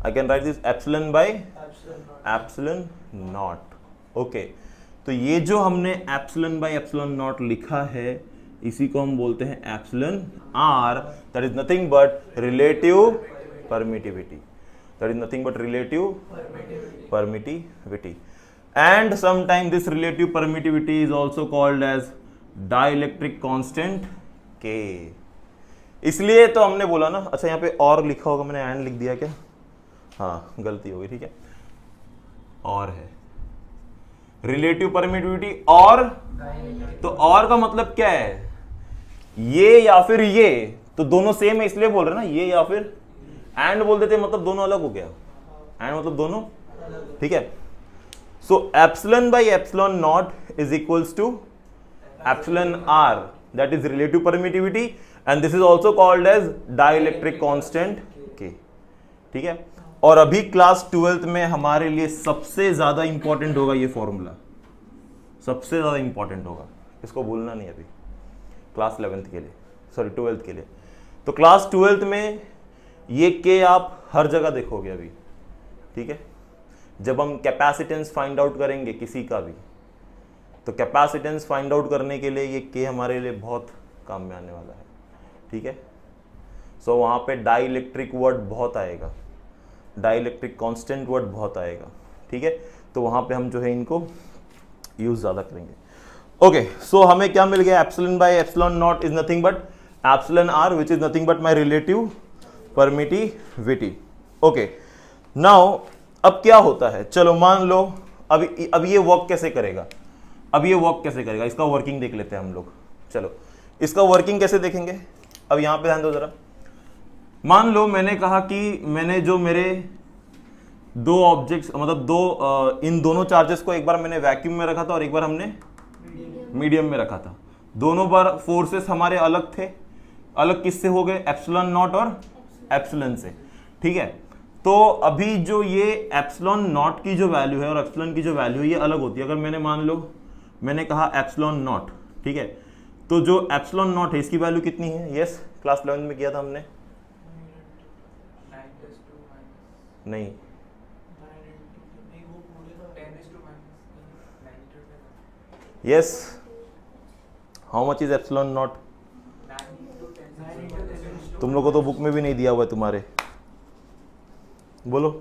I can write this epsilon by epsilon not, okay. तो ये जो हमने एप्सिलॉन बाय एप्सिलॉन नॉट लिखा है, इसी को हम बोलते हैं epsilon R, that is nothing but relative permittivity, that is nothing but relative permittivity. And sometimes this relative permittivity is also called as dielectric constant K। इसलिए तो हमने बोला ना, अच्छा यहाँ पे और लिखा होगा, मैंने एंड लिख दिया क्या? हाँ गलती हो गई, ठीक है, और है रिलेटिव परमिटिविटी और, तो और का मतलब क्या है? ये या फिर ये, तो दोनों सेम है इसलिए बोल रहे ना, ये या फिर एंड बोल देते मतलब दोनों अलग हो गया, एंड मतलब दोनों, ठीक है। So epsilon by epsilon naught is equals to epsilon r, that is relative permittivity, and this is also called as dielectric constant K, ठीक है। और अभी क्लास 12th में हमारे लिए सबसे ज्यादा इंपॉर्टेंट होगा ये फॉर्मूला, सबसे ज्यादा इंपॉर्टेंट होगा, इसको भूलना नहीं अभी क्लास 11th के लिए, सॉरी 12th के लिए। तो क्लास 12th में ये K आप हर जगह देखोगे अभी, ठीक है। जब हम कैपेसिटेंस फाइंड आउट करेंगे किसी का भी, तो कैपेसिटेंस फाइंड आउट करने के लिए ये K हमारे लिए बहुत काम में आने वाला है, ठीक है। सो वहाँ पे डाइलेक्ट्रिक वर्ड बहुत आएगा, डाइलेक्ट्रिक कांस्टेंट वर्ड बहुत आएगा, ठीक है। तो वहाँ पे हम जो है इनको यूज ज़्यादा करेंगे, ओके। सो हमें क्या मिल गया? Epsilon by epsilon naught is nothing but epsilon R, which is nothing but my relative permittivity, okay. Now अब क्या होता है, चलो मान लो अब ये वर्क कैसे करेगा, अब ये वर्क कैसे करेगा, इसका वर्किंग देख लेते हैं हम लोग। चलो इसका वर्किंग कैसे देखेंगे, अब यहां पे ध्यान दो जरा। मान लो मैंने कहा कि मैंने जो मेरे दो ऑब्जेक्ट्स, मतलब दो इन दोनों चार्जेस को एक बार मैंने वैक्यूम में रखा था और एक बार हमने मीडियम में रखा था। दोनों बार फोर्सेस हमारे अलग थे, अलग किससे हो गए? एप्सिलॉन नॉट और एप्सिलॉन से, ठीक है। तो अभी जो ये एप्सिलॉन नॉट की जो वैल्यू है और एप्सिलॉन की जो वैल्यू है ये अलग होती है। अगर मैंने मान लो मैंने कहा एप्सिलॉन नॉट, ठीक है, तो जो एप्सिलॉन नॉट है इसकी वैल्यू कितनी है? यस, क्लास 11 में किया था हमने, नहीं yes, how much is epsilon not? तुम लोगों को तो बुक में भी नहीं दिया हुआ है तुम्हारे, बोलो।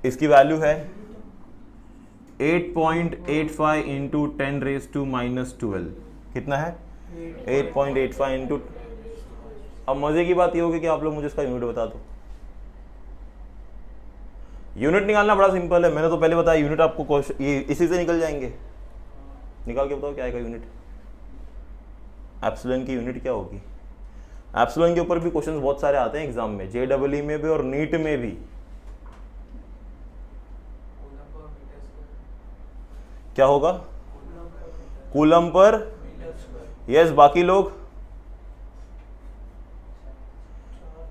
इसकी वैल्यू है 8.85 इंटू 10 रेज टू -12। कितना है? 8.85 इंटू। अब मजे की बात ये होगी कि आप लोग मुझे इसका यूनिट बता दो। यूनिट निकालना बड़ा सिंपल है, मैंने तो पहले बताया। यूनिट आपको क्वेश्चन ये इसी से निकल जाएंगे। निकाल के बताओ क्या आएगा यूनिट। एप्सिलॉन की यूनिट क्या होगी? एप्सिलॉन के ऊपर भी क्वेश्चंस बहुत सारे आते हैं एग्जाम में, JEE में भी और नीट में भी। क्या होगा? Coulomb per. यस, बाकी लोग?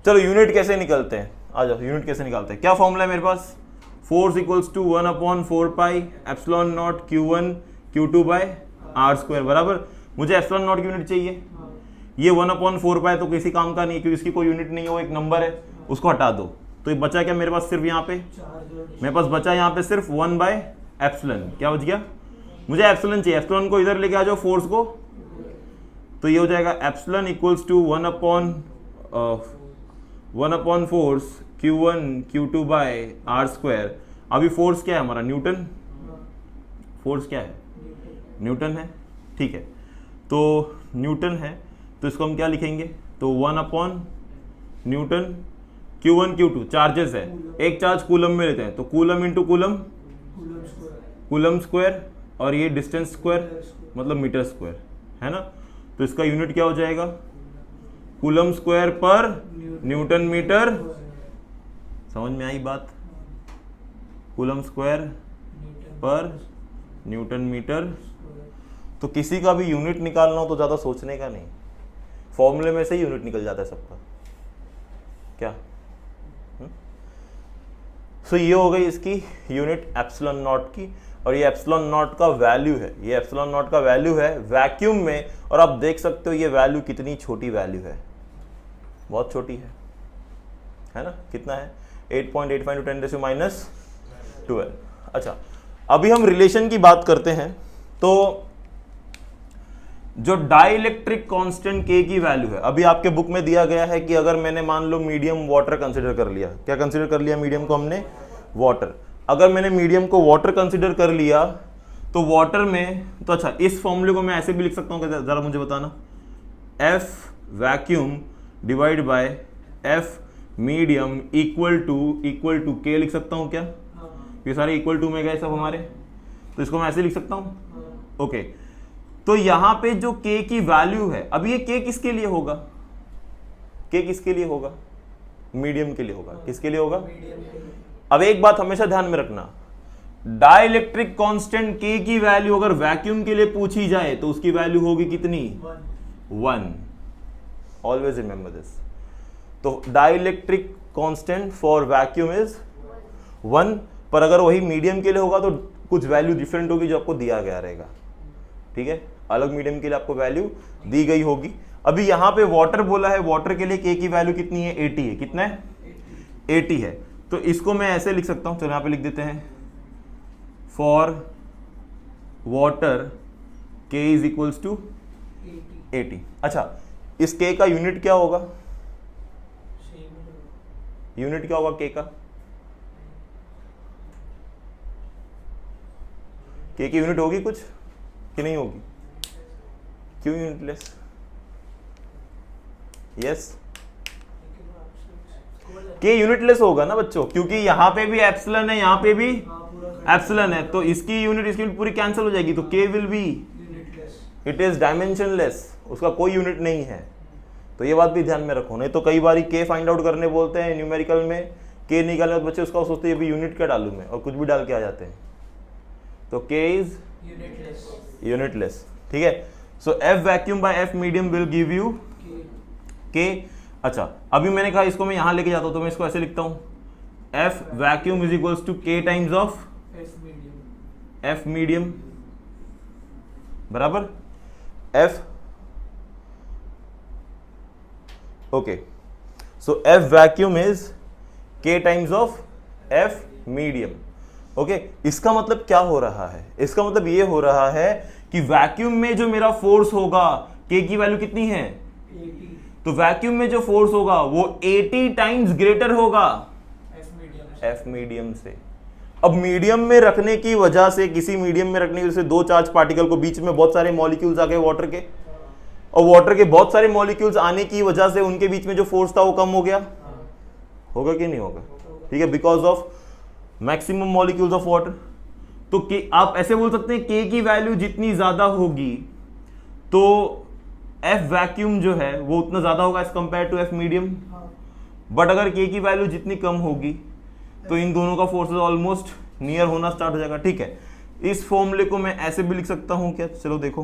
चलो यूनिट कैसे निकलते हैं, आ जाओ। यूनिट कैसे निकालते हैं? क्या फॉर्मूला है मेरे पास? Force equals to 1/4 pi epsilon not Q1 Q2 by R²। बराबर। मुझे एप्सिलॉन नॉट की यूनिट चाहिए। ये 1/4 पाई तो किसी काम का नहीं है, क्योंकि इसकी कोई यूनिट नहीं है, वो एक नंबर है, उसको हटा दो। तो ये बचा क्या मेरे पास? सिर्फ यहाँ पे मेरे पास बचा यहाँ पे सिर्फ 1/एप्सिलॉन। क्या बच गया? मुझे एप्सिलॉन चाहिए। एप्सिलॉन को इधर लेके आ जाओ, फोर्स को। तो ये हो जाएगा epsilon equals to 1/4 force Q1 Q2 by R²। अभी फोर्स क्या है हमारा? न्यूटन। फोर्स क्या है? न्यूटन है। ठीक है, तो न्यूटन है, तो इसको हम क्या लिखेंगे? तो 1/न्यूटन। Q1 Q2 चार्जेस है, एक चार्ज कूलम में लेते हैं, तो coulomb into coulomb, coulomb square, और ये डिस्टेंस स्क्वायर मतलब मीटर स्क्वायर, है ना। तो इसका यूनिट क्या हो जाएगा? कूलम स्क्वायर पर न्यूटन मीटर। समझ में आई बात? कूलम स्क्वायर पर न्यूटन मीटर। तो किसी का भी यूनिट निकालना हो तो ज़्यादा सोचने का नहीं, फॉर्मूले में से ही यूनिट निकल जाता है सबका। क्या? सो ये हो गई इसकी यूनिट एप्सिलॉन नॉट की। और ये एप्सिलॉन नॉट का वैल्यू है, ये एप्सिलॉन नॉट का वैल्यू है वैक्यूम में। और आप देख सकते हो ये वैल्यू कितनी छोटी वैल्यू है, बहुत छोटी है ना। कितना है? 8.85 × 10⁻²। अच्छा, अभी हम रिलेशन की बात करते हैं। तो जो डाइलेक्ट्रिक कांस्टेंट K की वैल्यू है, अभी आपके बुक में दिया गया है कि अगर मैंने मान लो मीडियम वाटर कंसिडर कर लिया। क्या कंसिडर कर लिया? मीडियम को हमने वाटर। अगर मैंने मीडियम को वाटर कंसिडर कर लिया तो वाटर में, तो अच्छा इस फॉर्मूले को मैं ऐसे भी लिख सकता हूँ, जरा मुझे बताना। F vacuum divide by F medium equal to K लिख सकता हूँ क्या? ये सारे इक्वल टू में गए सब हमारे, तो इसको मैं ऐसे लिख सकता हूँ। ओके, तो यहां पे जो K की वैल्यू है, अब ये K किसके लिए होगा? K किसके लिए होगा? मीडियम के लिए होगा। किसके लिए होगा? अब एक बात हमेशा ध्यान में रखना, डाइलेक्ट्रिक कांस्टेंट K की वैल्यू अगर वैक्यूम के लिए पूछी जाए तो उसकी वैल्यू होगी कितनी? 1। Always remember this. तो dielectric constant for vacuum is 1। पर अगर वही मीडियम के लिए होगा तो कुछ वैल्यू डिफरेंट होगी जो आपको दिया गया रहेगा। ठीक है, अलग मीडियम के लिए आपको वैल्यू दी गई होगी। अभी यहां पे वाटर बोला है, वाटर के लिए K की वैल्यू कितनी है? 80 है। कितना है? 80 है। तो इसको मैं ऐसे लिख सकता हूं, चलो यहां पे लिख देते हैं, for water K is equals to 80। अच्छा, इस K का यूनिट क्या होगा? यूनिट क्या होगा K का? K की यूनिट होगी कुछ कि नहीं होगी? क्यों यूनिटलेस? यस, K यूनिटलेस होगा ना बच्चों, क्योंकि यहां पे भी एप्सिलॉन है, यहां पे भी एप्सिलॉन है, तो इसकी यूनिट पूरी कैंसिल हो जाएगी। तो K will be, it is dimensionless, उसका कोई यूनिट नहीं है। तो ये बात भी ध्यान में रखो, नहीं तो कई बार K फाइंड आउट करने बोलते हैं न्यूमेरिकल में, K निकालने तो बच्चे उसका सोचते हैं अभी यूनिट क्या डालूं मैं, और कुछ भी डाल के आ जाते हैं। तो K इज यूनिटलेस। ठीक है, so F vacuum by F medium will give you K। अच्छा, अभी मैंने कहा इसको मैं यहां लेके जाता हूं, तो मैं इसको ऐसे लिखता हूं, F vacuum is equals to K times of F medium बराबर F। Okay, so F vacuum is K times of F medium. Okay, इसका मतलब क्या हो रहा है? इसका मतलब ये हो रहा है कि वैक्यूम में जो मेरा फोर्स होगा, K की वैल्यू कितनी है? 80। तो वैक्यूम में जो फोर्स होगा वो 80 टाइम्स ग्रेटर होगा F मीडियम से। अब मीडियम में रखने की वजह से, किसी मीडियम में रखने की वजह से दो चार्ज पार्टिकल को, बीच में बहुत सारे मॉलिक्यूल्स आ गए वाटर के, और वाटर के बहुत सारे मॉलिक्यूल्स आने की वजह से उनके बीच में जो फोर्स था वो कम हो गया। होगा कि नहीं होगा? ठीक है, because of maximum molecules of water. तो आप ऐसे बोल सकते हैं K की वैल्यू जितनी ज्यादा होगी तो F वैक्यूम जो है वो उतना ज्यादा होगा as compare to F medium. But अगर K की वैल्यू जितनी कम होगी तो इन दोनों का फोर्सेस ऑलमोस्ट नियर होना स्टार्ट हो जाएगा। ठीक है, इस फॉर्मूले को मैं ऐसे भी लिख सकता हूं क्या? चलो देखो,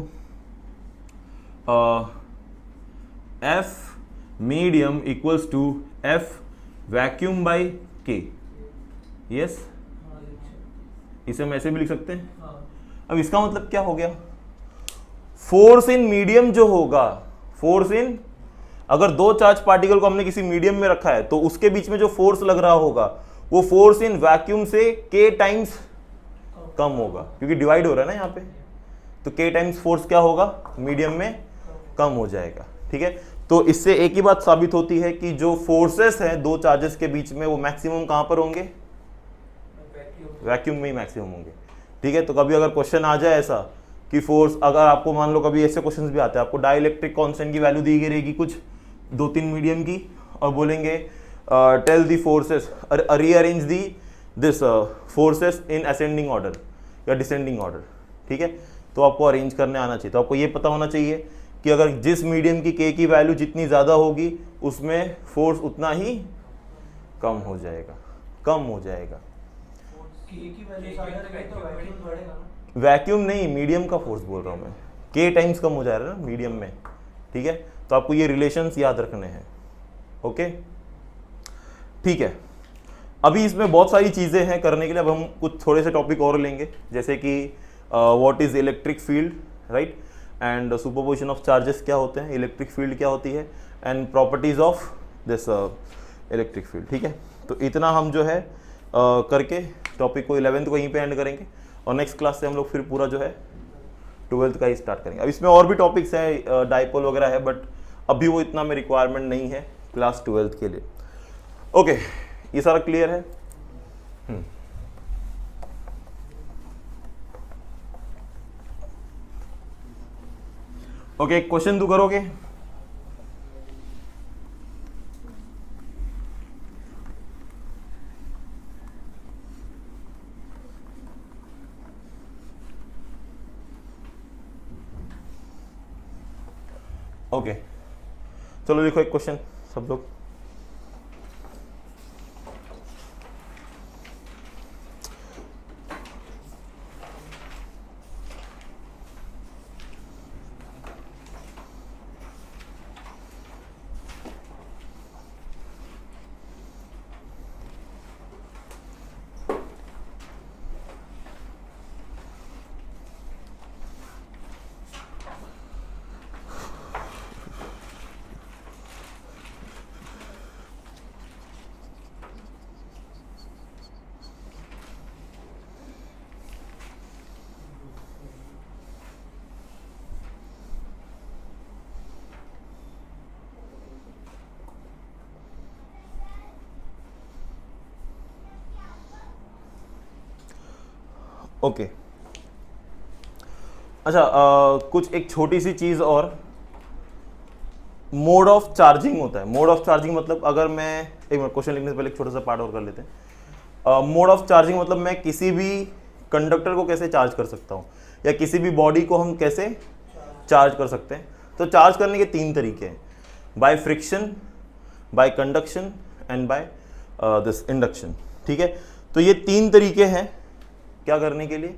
F medium equals to F vacuum by K। Yes, इसे हम ऐसे भी लिख सकते हैं। अब इसका मतलब क्या हो गया? फोर्स इन मीडियम जो होगा, फोर्स इन, अगर दो चार्ज पार्टिकल को हमने किसी मीडियम में रखा है तो उसके बीच में जो फोर्स लग रहा होगा वो फोर्स इन वैक्यूम से K टाइम्स कम होगा, क्योंकि डिवाइड हो रहा है ना यहाँ पे। तो K टाइम्स फोर्स क्या होगा? मीडियम में कम हो जाएगा। ठीक है, तो इससे एक ही बात साबित होती है कि जो फोर्सेस हैं दो चार्जेस के बीच में वो मैक्सिमम कहां पर होंगे? वैक्यूम में ही मैक्सिमम होंगे। ठीक है, तो कभी अगर क्वेश्चन आ जाए ऐसा कि फोर्स, अगर आपको मान लो कभी ऐसे क्वेश्चंस भी आते हैं, आपको डाइलेक्ट्रिक कांस्टेंट की वैल्यू दी गई रहेगी कुछ 2-3 मीडियम की, और बोलेंगे tell the forces, rearrange the this forces in ascending order या डिसेंडिंग ऑर्डर। ठीक है, तो आपको अरेंज करने आना चाहिए। तो आपको ये पता होना चाहिए कि अगर जिस मीडियम की K की वैल्यू जितनी ज़्यादा होगी उसमें फोर्स उतना ही कम हो जाएगा, कम हो जाएगा। वैक्यूम नहीं, मीडियम का फोर्स बोल रहा हूँ मैं, K टाइम्स कम हो जा रहा है ना मीडियम में। ठीक है, तो आपको ये रिलेशंस याद रखने हैं। ओके, ठीक है, अभी इसमें बहुत सारी चीज़ें हैं करने के लिए। अब हम कुछ थोड़े से टॉपिक और लेंगे, जैसे कि what is electric field, right, and superposition of charges क्या होते हैं, इलेक्ट्रिक फील्ड क्या होती है, and properties of this electric field. ठीक है, तो इतना हम जो है करके टॉपिक को 11th को यहीं पे एंड करेंगे, और नेक्स्ट क्लास से हम लोग फिर पूरा जो है 12th का ही स्टार्ट करेंगे। अब इसमें और भी टॉपिक्स हैं, डाइपोल वगैरह है, बट अभी वो इतना में रिक्वायरमेंट नहीं है क्लास 12th के लिए। ओके, ये सारा क्लियर है? ओके, क्वेश्चन तू करोगे? ओके, चलो लिखो एक क्वेश्चन सब लोग। ओके, अच्छा, कुछ एक छोटी सी चीज और, मोड ऑफ चार्जिंग होता है। मोड ऑफ चार्जिंग मतलब, अगर मैं एक मिनट क्वेश्चन लिखने से पहले एक छोटा सा पार्ट और कर लेते हैं। मोड ऑफ चार्जिंग मतलब मैं किसी भी कंडक्टर को कैसे चार्ज कर सकता हूँ, या किसी भी बॉडी को हम कैसे चार्ज कर सकते हैं। तो चार्ज करने के 3 तरीके हैं, by friction, by conduction and by this induction. ठीक है, तो ये 3 तरीके हैं क्या करने के लिए,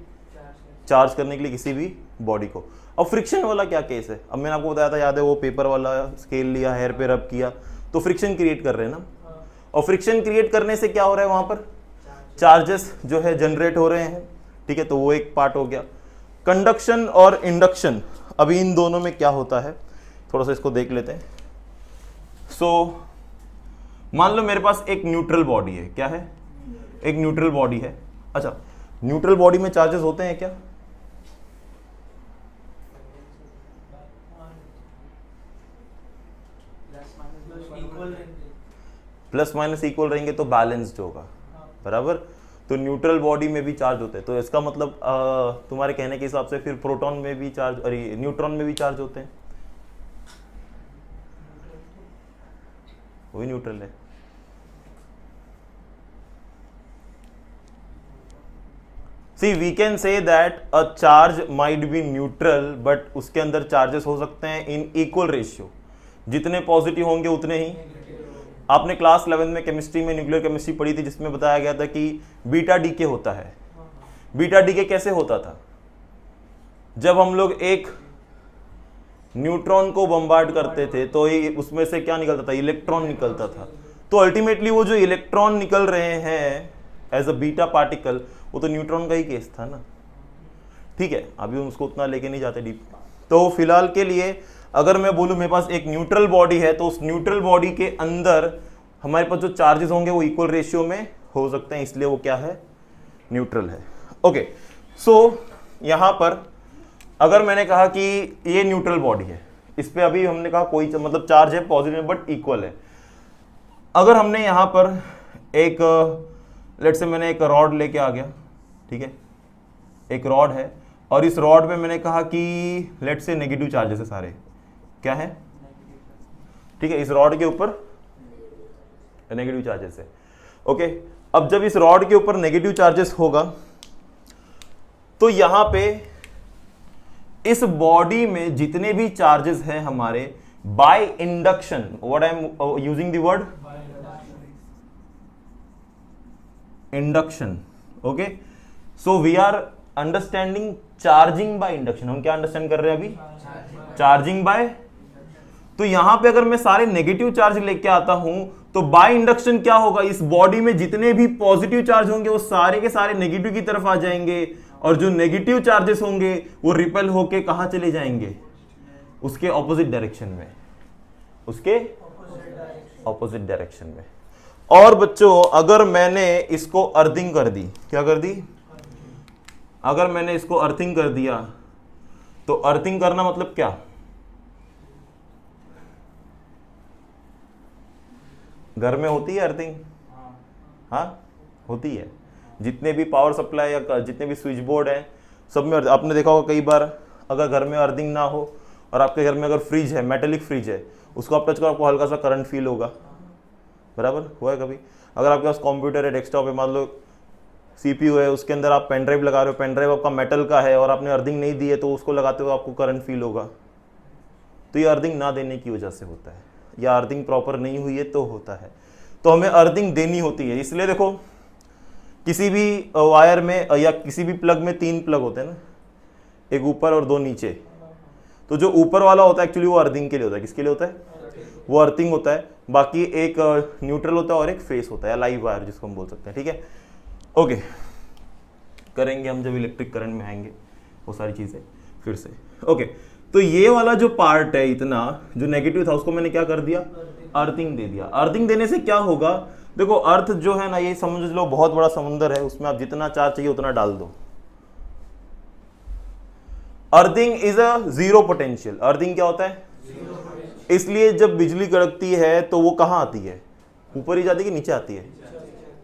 चार्ज करने के लिए किसी भी बॉडी को। अब फ्रिक्शन वाला क्या केस है? अब मैंने आपको बताया था, याद है, वो पेपर वाला स्केल लिया, हेयर पे रब किया, तो फ्रिक्शन क्रिएट कर रहे हैं ना। और फ्रिक्शन क्रिएट करने से क्या हो रहा है, वहां पर चार्जेस जो है जनरेट हो रहे हैं। ठीक है, तो वो एक पार्ट हो गया। कंडक्शन और इंडक्शन, अभी इन दोनों में क्या होता है थोड़ा सा इसको देख लेते हैं। सो मान लो मेरे पास एक न्यूट्रल बॉडी है, क्या है, एक न्यूट्रल बॉडी है। अच्छा, न्यूट्रल बॉडी में चार्जेस होते हैं क्या? प्लस माइनस इक्वल रहेंगे तो बैलेंस्ड होगा, बराबर। तो न्यूट्रल बॉडी में भी चार्ज होते हैं, तो इसका मतलब तुम्हारे कहने के हिसाब से फिर प्रोटॉन में भी चार्ज, अरे न्यूट्रॉन में भी चार्ज होते हैं, वही न्यूट्रल है। See, we can say that a charge might be neutral, but उसके अंदर चार्जेस हो सकते हैं इन इक्वल रेशियो, जितने पॉजिटिव होंगे उतने ही। आपने क्लास 11 में केमिस्ट्री में न्यूक्लियर केमिस्ट्री पढ़ी थी, जिसमें बताया गया था कि बीटा डीके होता है। बीटा डीके कैसे होता था? जब हम लोग एक न्यूट्रॉन को बम्बार्ड करते थे तो उसमें से क्या निकलता था? इलेक्ट्रॉन निकलता था। तो अल्टीमेटली वो जो इलेक्ट्रॉन निकल रहे हैं एज अ बीटा पार्टिकल, वो तो न्यूट्रॉन का ही केस था ना, ठीक है। अभी हम उसको उतना लेके नहीं जाते डीप। तो फिलहाल के लिए अगर मैं बोलूं मेरे पास एक न्यूट्रल बॉडी है, तो उस न्यूट्रल बॉडी के अंदर हमारे पास जो चार्जेस होंगे वो इक्वल रेशियो में हो सकते हैं, इसलिए वो क्या है? न्यूट्रल है। ओके, सो यहां पर अगर मैंने कहा कि ये न्यूट्रल बॉडी है, इस पे अभी हमने कहा कोई मतलब चार्ज है पॉजिटिव बट इक्वल है। अगर हमने यहां पर एक लेट से मैंने एक रॉड लेके आ गया, ठीक है, एक रॉड है और इस रॉड में मैंने कहा कि लेट से नेगेटिव चार्जेस है, सारे क्या है, ठीक है, इस रॉड के ऊपर नेगेटिव चार्जेस है। ओके, अब जब इस रॉड के ऊपर नेगेटिव चार्जेस होगा तो यहां पे इस बॉडी में जितने भी चार्जेस हैं हमारे by induction, what I am using the word induction. Okay, so we are understanding charging by induction. हम क्या अंडरस्टैंड कर रहे हैं अभी? Charging by. तो यहां पे अगर मैं सारे नेगेटिव चार्ज लेके आता हूं तो बाय इंडक्शन क्या होगा? इस बॉडी में जितने भी पॉजिटिव चार्ज होंगे वो सारे के सारे नेगेटिव की तरफ आ जाएंगे, और जो नेगेटिव चार्जेस होंगे वो रिपेल होके कहां चले जाएंगे? उसके ऑपोजिट डायरेक्शन में, उसके ऑपोजिट डायरेक्शन में। और बच्चों अगर मैंने इसको अर्थिंग कर दी, क्या कर दी? अगर मैंने इसको अर्थिंग कर दिया तो अर्थिंग करना मतलब क्या? घर में होती है अर्थिंग? हाँ होती है। जितने भी पावर सप्लाई या जितने भी स्विच बोर्ड है सब में आपने देखा होगा कई बार, अगर घर में अर्थिंग ना हो और आपके घर में अगर फ्रिज है, मेटेलिक फ्रिज है, उसको आप टच करो आपको हल्का सा करंट फील होगा, बराबर हुआ है कभी? अगर आपके पास कंप्यूटर है, डेस्कटॉप है, मान लो सीपीयू है, उसके अंदर आप पेन ड्राइव लगा रहे हो, पेन ड्राइव आपका मेटल का है और आपने अर्थिंग नहीं दी है, तो उसको लगाते हुए आपको करंट फील होगा। तो ये अर्थिंग ना देने की वजह से होता है, या अर्थिंग प्रॉपर नहीं हुई है तो होता है। तो हमें अर्थिंग देनी होती है। इसलिए देखो किसी भी वायर में या किसी भी प्लग में 3 प्लग होते हैं ना, एक ऊपर और 2 नीचे। तो जो ऊपर वाला होता है एक्चुअली वो अर्थिंग के लिए होता है। किसके लिए होता है? वो अर्थिंग होता है। बाकी एक न्यूट्रल होता है और एक फेस होता है, लाइव वायर जिसको हम बोल सकते हैं, ठीक है। ओके, करेंगे हम जब इलेक्ट्रिक करंट में आएंगे वो सारी चीजें फिर से। ओके, तो ये वाला जो पार्ट है इतना जो नेगेटिव था उसको मैंने क्या कर दिया? अर्थिंग दे दिया। अर्थिंग देने से क्या होगा? देखो अर्थ जो है ना, ये समझ लो बहुत बड़ा समुंदर है, उसमें आप जितना चार्ज चाहिए उतना डाल दो। Earthing is a zero potential. Earthing क्या होता है? इसलिए जब बिजली कड़कती है तो वो कहां आती है? ऊपर ही जाती है कि नीचे आती है?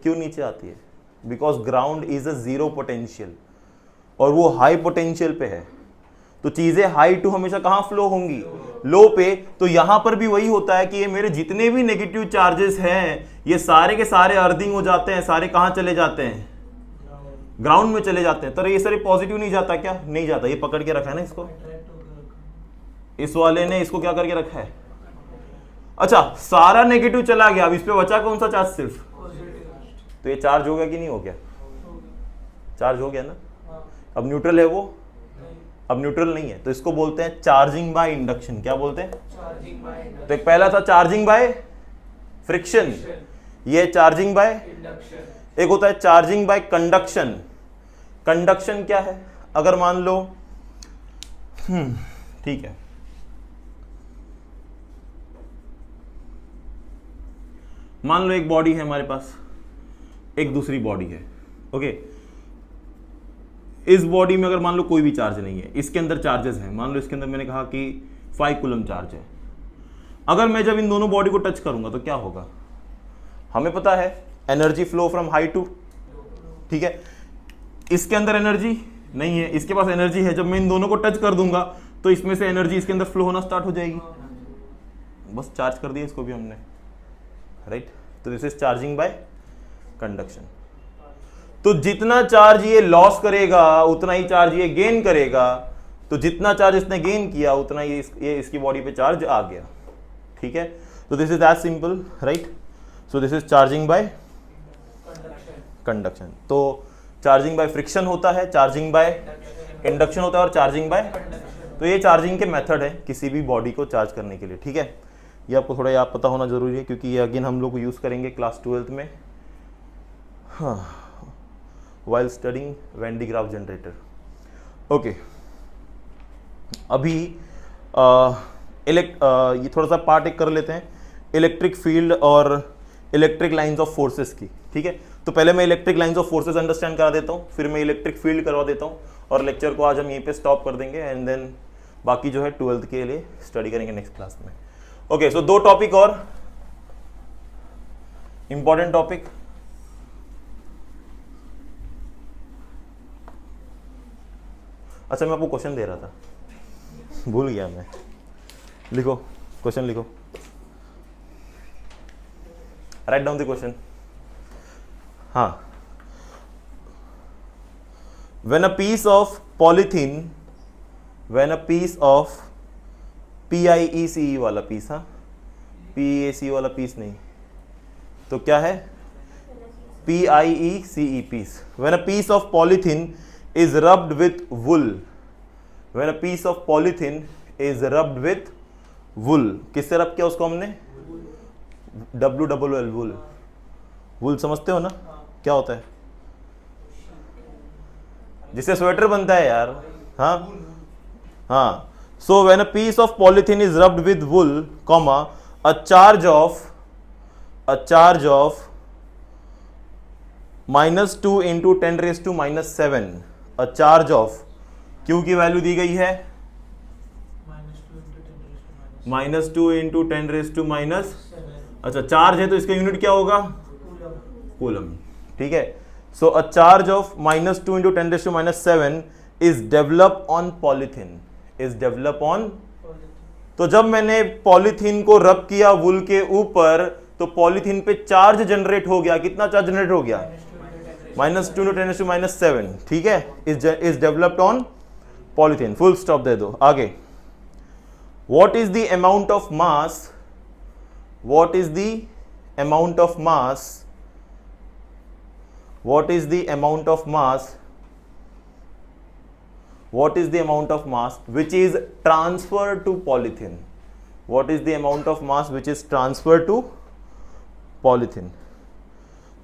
क्यों नीचे आती है? Because ground is a zero potential और वो हाई पोटेंशियल पे है। तो चीजें हाई टू हमेशा कहां फ्लो होंगी? लो पे। तो यहां पर भी वही होता है कि ये मेरे जितने भी नेगेटिव चार्जेस हैं ये सारे के सारे अर्थिंग हो जाते हैं। सारे कहां चले जाते हैं? ग्राउंड में चले जाते हैं। तो ये सारे पॉजिटिव नहीं जाता क्या? नहीं जाता। ये पकड़ के रखा है ना इसको, इस वाले ने इसको क्या करके रखा है? अच्छा, सारा नेगेटिव चला गया, अब इस पे बचा कौन सा चार्ज? सिर्फ। तो ये चार्ज हो गया कि नहीं हो गया? चार्ज हो गया ना। अब न्यूट्रल है वो? अब न्यूट्रल नहीं है, तो इसको बोलते हैं चार्जिंग बाय इंडक्शन। क्या बोलते हैं? तो एक पहला था चार्जिंग बाय फ्रिक्शन, ये चार्जिंग बाय इंडक्शन। एक होता है चार्जिंग बाय कंडक्शन। कंडक्शन क्या है? अगर मान लो ठीक है, मान लो एक बॉडी है हमारे पास, एक दूसरी बॉडी है, ओके। इस बॉडी में अगर मान लो कोई भी चार्ज नहीं है, इसके अंदर चार्जेस हैं, मान लो इसके अंदर मैंने कहा कि 5 कूलम चार्ज है। अगर मैं जब इन दोनों बॉडी को टच करूंगा तो क्या होगा? हमें पता है energy flow from high to, ठीक है। इसके अंदर एनर्जी नहीं है, इसके पास एनर्जी है। जब मैं इन दोनों को टच कर दूंगा तो इसमें से एनर्जी इसके अंदर फ्लो होना स्टार्ट हो जाएगी। बस चार्ज कर दिया इसको भी हमने, राइट। तो this is charging by conduction. तो जितना चार्ज ये लॉस करेगा उतना ही चार्ज ये गेन करेगा। तो जितना चार्ज इसने गेन किया उतना ये इसकी बॉडी पे चार्ज आ गया, ठीक है। तो this is as simple, right. So this is charging by conduction. तो चार्जिंग बाय फ्रिक्शन होता है, चार्जिंग बाय इंडक्शन होता है, और चार्जिंग बाय, तो ये चार्जिंग के मेथड है किसी भी बॉडी को चार्ज करने के लिए, ठीक है। ये आपको थोड़ा याद पता होना जरूरी है क्योंकि ये अगेन हम लोग यूज करेंगे क्लास 12th में, हाँ, while studying when D graph generator, okay. अभी ये थोड़ा सा पार्ट एक कर लेते हैं इलेक्ट्रिक फील्ड और इलेक्ट्रिक लाइंस ऑफ फोर्सेस की, ठीक है। तो पहले मैं electric lines of forces understand करा देता हूँ, फिर मैं इलेक्ट्रिक फील्ड करवा देता हूँ, और लेक्चर को आज हम यहीं पे स्टॉप कर देंगे एंड देन बाकी जो है 12th के लिए स्टडी करेंगे नेक्स्ट क्लास में, ओके। सो 2 टॉपिक और इंपॉर्टेंट टॉपिक, अच्छा मैं आपको क्वेश्चन दे रहा था, भूल गया मैं। लिखो क्वेश्चन, लिखो, राइट डाउन द क्वेश्चन। हाँ, when a piece of polythene, when a piece of PIECE वाला पीस, हाँ, PEAC वाला पीस नहीं, तो क्या है? PIECE piece. when a piece of polythene is rubbed with wool, when a piece of polythene is rubbed with wool, किससे रब किया उसको हमने? WWL, wool। wool समझते हो ना क्या होता है? जिससे स्वेटर बनता है यार, हाँ हाँ। So when a piece of polythene is rubbed with wool, comma, a charge of -2 into 10⁻⁻⁷, a charge of, Q की वैल्यू दी गई है -2 इंटू 10⁻⁻, अच्छा चार्ज है तो इसका यूनिट क्या होगा? कूलम, ठीक है। So a charge of -2 into 10⁻⁷ is developed on polythene, is developed on, तो जब मैंने पॉलीथीन को रब किया वुल के ऊपर तो पॉलीथीन पे चार्ज जनरेट हो गया। कितना चार्ज जनरेट हो गया? -2 into 10⁻⁷, ठीक है। is developed on polythene, full stop दे दो। आगे, what is the amount of mass, what is the amount of mass, what is the amount of mass, what is the amount of mass which is transferred to polythene, what is the amount of mass which is transferred to polythene,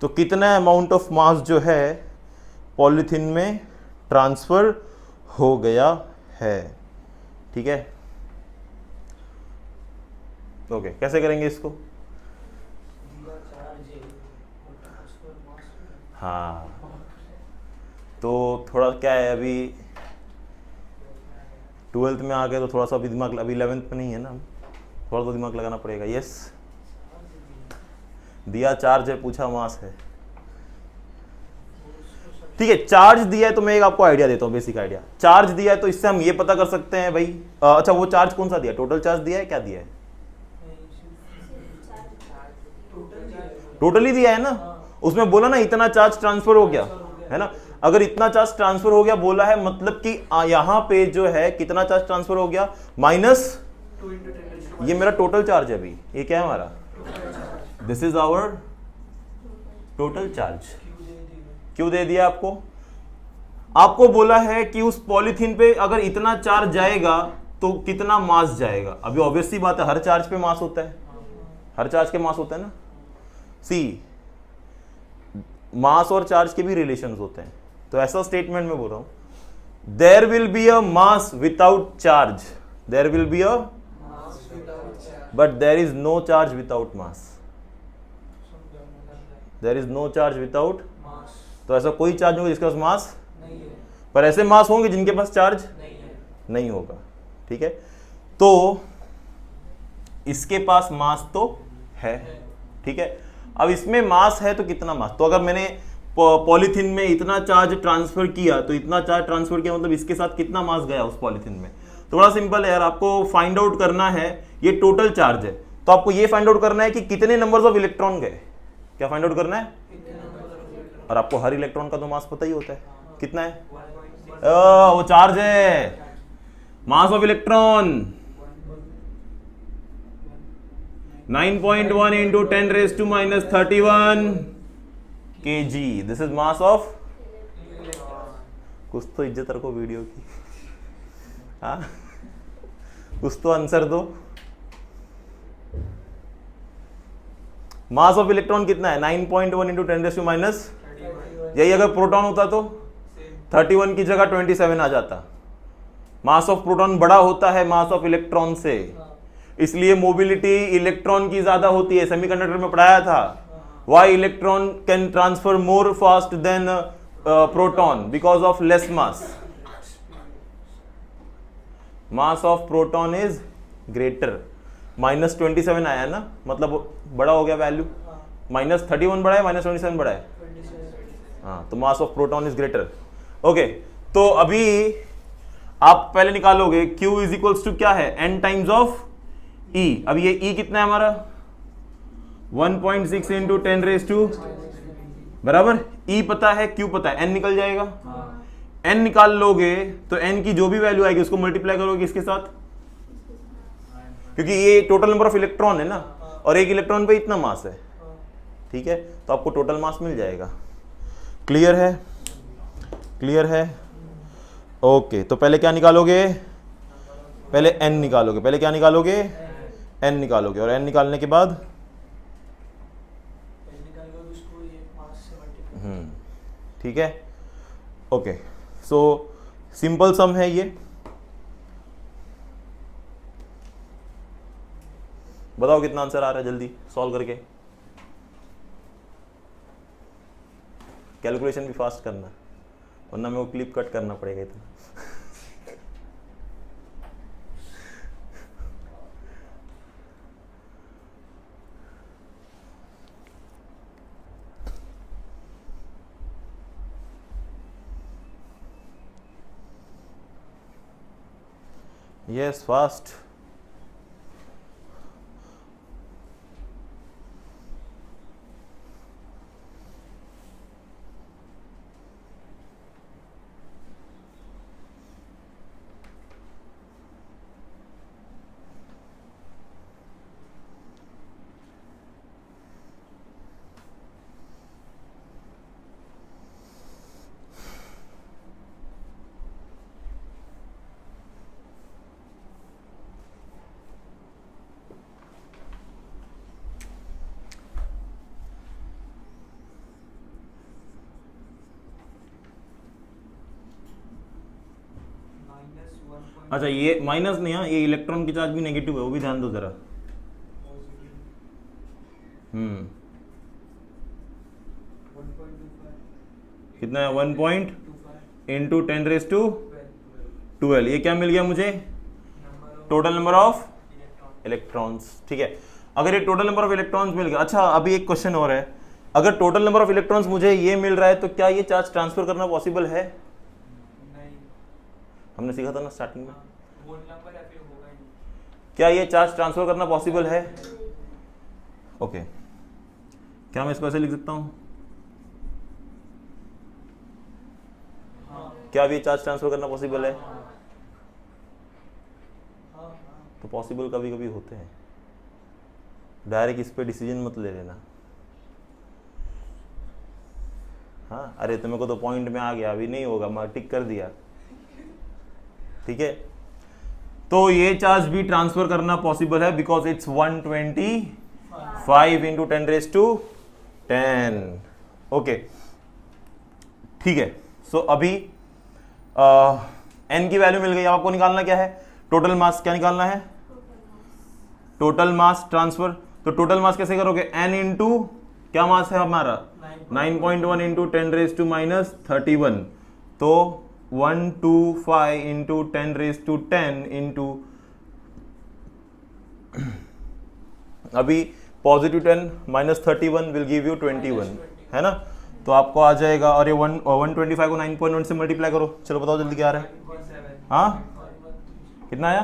तो कितना amount of mass जो है polythene में transfer हो गया है, ठीक है। ओके, कैसे करेंगे इसको? हाँ, तो थोड़ा क्या है, अभी 12th में आ गए तो थोड़ा सा अभी दिमाग, अभी 11th में नहीं है ना, थोड़ा तो दिमाग लगाना पड़ेगा। यस, दिया चार्ज है, पूछा मास है, ठीक है। चार्ज दिया है तो मैं एक आपको आइडिया देता हूँ, बेसिक आइडिया। चार्ज दिया है तो इससे हम ये पता कर सकते हैं भाई, अच्छा वो चार्ज कौन सा दिया? टोटल चार्ज दिया है, क्या दिया है? टोटली दिया है ना, उसमें बोला ना इतना चार्ज ट्रांसफर हो गया, है ना। अगर इतना चार्ज ट्रांसफर हो गया बोला है, मतलब कि यहां पे जो है कितना चार्ज ट्रांसफर हो गया? -2 ये मेरा टोटल चार्ज है। अभी ये क्या है हमारा? This is our total charge. क्यों दे दिया आपको? आपको बोला है कि उस पॉलीथीन पे अगर इतना चार्ज जाएगा तो कितना मास जाएगा। अभी ऑब्वियस सी बात है, हर चार्ज पे मास होता है, हर चार्ज के मास होता है ना। सी, मास और चार्ज के भी रिलेशंस होते हैं, तो ऐसा स्टेटमेंट में बोल रहा हूं, there will be a mass without charge, there will be a, but there is no charge without mass. There is no charge without mass तो ऐसा कोई चार्ज होगा जिसके पास मास नहीं है, पर ऐसे मास होंगे जिनके पास चार्ज नहीं है, नहीं होगा। ठीक है, तो इसके पास मास तो है। ठीक है, अब इसमें मास है तो कितना मास, तो अगर मैंने पॉलीथीन में इतना चार्ज ट्रांसफर किया तो इतना चार्ज ट्रांसफर किया मतलब इसके साथ कितना मास गया उस पॉलीथीन में। तो बड़ा सिंपल है यार, आपको फाइंड आउट करना है, ये टोटल चार्ज है तो आपको ये फाइंड आउट करना है कि कितने नंबर्स ऑफ इलेक्ट्रॉन गए। क्या फाइंड आउट करना है, और आपको हर इलेक्ट्रॉन का तो मास पता ही होता है कितना है, वो चार्ज है, mass of electron 9.1 into 10 raised to minus 31 kg, this is mass of. कुछ तो इज्जत रखो वीडियो की, हाँ कुछ तो आंसर दो। मास ऑफ इलेक्ट्रॉन कितना है 9.1 into 10 raised to minus, यही अगर प्रोटॉन होता तो 31 की जगह 27 आ जाता। मास ऑफ प्रोटॉन बड़ा होता है मास ऑफ इलेक्ट्रॉन से, इसलिए मोबिलिटी इलेक्ट्रॉन की ज्यादा होती है। सेमीकंडक्टर में पढ़ाया था, why electron can transfer more fast than proton, because of less mass. Mass of proton is greater. -27 आया ना, मतलब बड़ा हो गया वैल्यू, -31 बड़ा है, -27 बड़ा है, हाँ, तो मास of proton is greater. Okay, तो अभी आप पहले निकालोगे Q इज इक्वल्स टू क्या है, n टाइम्स ऑफ E। अब ये E कितना है हमारा 1.6 इंटू 10 रेज टू बराबर, E पता है, Q पता है, n निकल जाएगा। n निकाल लोगे तो n की जो भी वैल्यू आएगी उसको मल्टीप्लाई करोगे इसके साथ, क्योंकि ये टोटल नंबर ऑफ इलेक्ट्रॉन है ना, और एक इलेक्ट्रॉन पे इतना मास है। ठीक है, तो आपको टोटल मास मिल जाएगा। क्लियर है, क्लियर है। ओके, तो पहले क्या निकालोगे, पहले n निकालोगे, पहले क्या निकालोगे, n निकालोगे, और n निकालने के बाद ठीक है। ओके, सो सिंपल सम है ये। बताओ कितना आंसर आ रहा है, जल्दी सॉल्व करके। कैलकुलेशन भी फास्ट करना, वरना मेरे को क्लिप कट करना पड़ेगा इतना। Yes, fast. अच्छा, ये माइनस नहीं है, ये इलेक्ट्रॉन की चार्ज भी नेगेटिव है, वो भी ध्यान दो जरा। कितना है 1 इंटू 10 रेज टू 12, ये क्या मिल गया मुझे, टोटल नंबर ऑफ इलेक्ट्रॉन्स। ठीक है, अगर ये टोटल नंबर ऑफ इलेक्ट्रॉन्स मिल गया। अच्छा, अभी एक क्वेश्चन और है, अगर टोटल नंबर ऑफ इलेक्ट्रॉन्स मुझे ये मिल रहा है तो क्या ये चार्ज ट्रांसफर करना पॉसिबल है? नहीं, हमने सीखा था ना स्टार्टिंग में, क्या ये चार्ज ट्रांसफर करना पॉसिबल है? ओके, क्या मैं इसको ऐसे लिख सकता हूं, क्या ये चार्ज ट्रांसफर करना पॉसिबल है? तो पॉसिबल कभी कभी होते हैं, डायरेक्ट इस पे डिसीजन मत ले लेना। हाँ, अरे तुम्हें को तो पॉइंट में आ गया, अभी नहीं होगा, मैं टिक कर दिया। ठीक है, तो ये चार्ज भी ट्रांसफर करना पॉसिबल है because it's 125 into 10 raise to 10। ओके, ठीक है। सो अभी n की वैल्यू मिल गई। अब आपको निकालना क्या है, टोटल मास। क्या निकालना है, टोटल मास ट्रांसफर। तो टोटल मास कैसे करोगे, n इंटू क्या मास है हमारा 9.1 इंटू 10⁻⁻31, तो 125 इंटू 10⁻10 इंटू, अभी पॉजिटिव 10 -31 विल गिव यू 21, है ना। तो आपको आ जाएगा, और ये 125 को 9.1 से मल्टीप्लाई करो, चलो बताओ जल्दी क्या आ रहा है। हाँ कितना आया,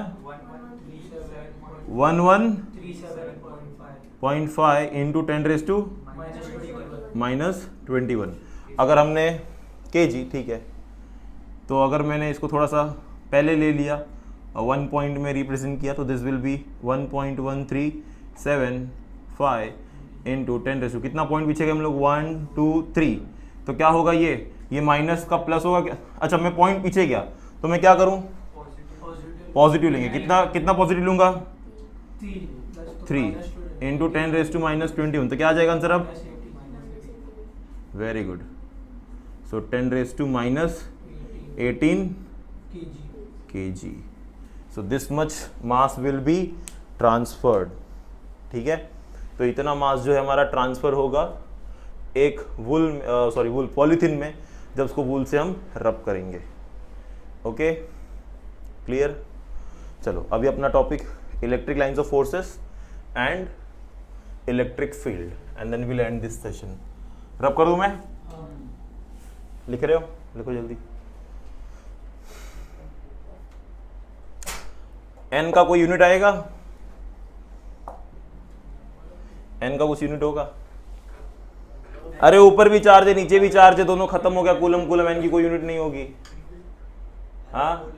1137.5 इंटू 10⁻21। अगर हमने केजी, ठीक है, तो अगर मैंने इसको थोड़ा सा पहले ले लिया और 1 पॉइंट में रिप्रेजेंट किया, तो दिस विल बी 1.1375 इंटू 10⁻, कितना पॉइंट पीछे गए हम लोग, 1 2 3, तो क्या होगा, ये माइनस का प्लस होगा क्या, अच्छा मैं पॉइंट पीछे गया तो मैं क्या करूं, पॉजिटिव लेंगे, कितना पॉजिटिव लूंगा, 3 इंटू 10⁻21, तो क्या आ जाएगा आंसर अब, very good, so 10⁻18 kg, so this much mass will be transferred, ठीक है। तो इतना मास जो है हमारा ट्रांसफर होगा एक वूल पॉलीथीन में, जब उसको वूल से हम रब करेंगे। Okay clear. चलो अभी अपना topic electric lines of forces and electric field, and then will end this session. Rub कर दूं मैं, लिख रहे हो, लिखो जल्दी। एन का कोई यूनिट आएगा, एन का कुछ यूनिट होगा, अरे ऊपर भी चार्ज है नीचे भी चार्ज है, दोनों खत्म हो गया, कूलम एन की कोई यूनिट नहीं होगी। हाँ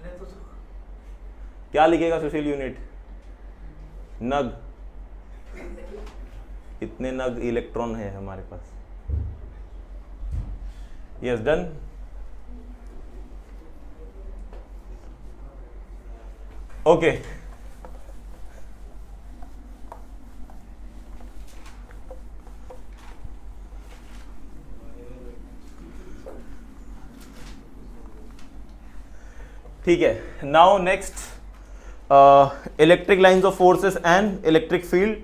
क्या लिखेगा सोशल यूनिट, नग, इतने नग इलेक्ट्रॉन है हमारे पास। Yes done. ओके ठीक है, now next electric lines of forces and electric field,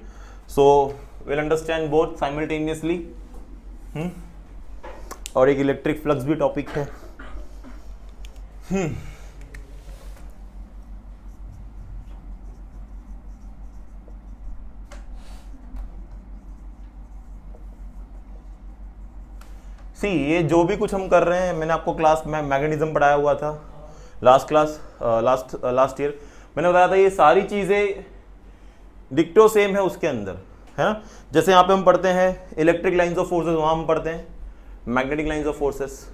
so will understand both simultaneously. और एक इलेक्ट्रिक फ्लक्स भी टॉपिक है। सी ये जो भी कुछ हम कर रहे हैं, मैंने आपको क्लास में मैग्नेटिज्म पढ़ाया हुआ था लास्ट ईयर, मैंने बताया था ये सारी चीजें डिक्टो सेम है उसके अंदर, है ना। जैसे यहाँ पे हम पढ़ते हैं इलेक्ट्रिक लाइंस ऑफ फोर्सेस, वहां हम पढ़ते हैं मैग्नेटिक लाइंस ऑफ फोर्सेस।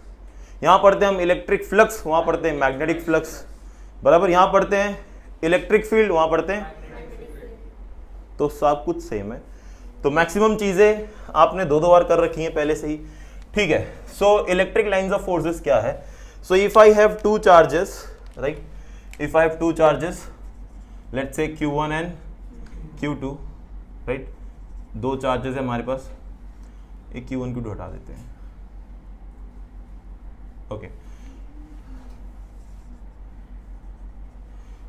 यहाँ पढ़ते हैं हम इलेक्ट्रिक फ्लक्स, वहां पढ़ते हैं मैग्नेटिक फ्लक्स, बराबर। यहाँ पढ़ते हैं इलेक्ट्रिक फील्ड, वहां पढ़ते हैं, तो सब कुछ सेम है। तो मैक्सिमम चीजें आपने दो बार कर रखी हैं पहले से ही, ठीक है। सो इलेक्ट्रिक लाइंस ऑफ फोर्सेस क्या है, so if I have two charges, right, if I have two charges, let's say Q1 and Q2, right, दो चार्जेस है हमारे पास, एक Q1 Q2 हटा देते हैं, ओके।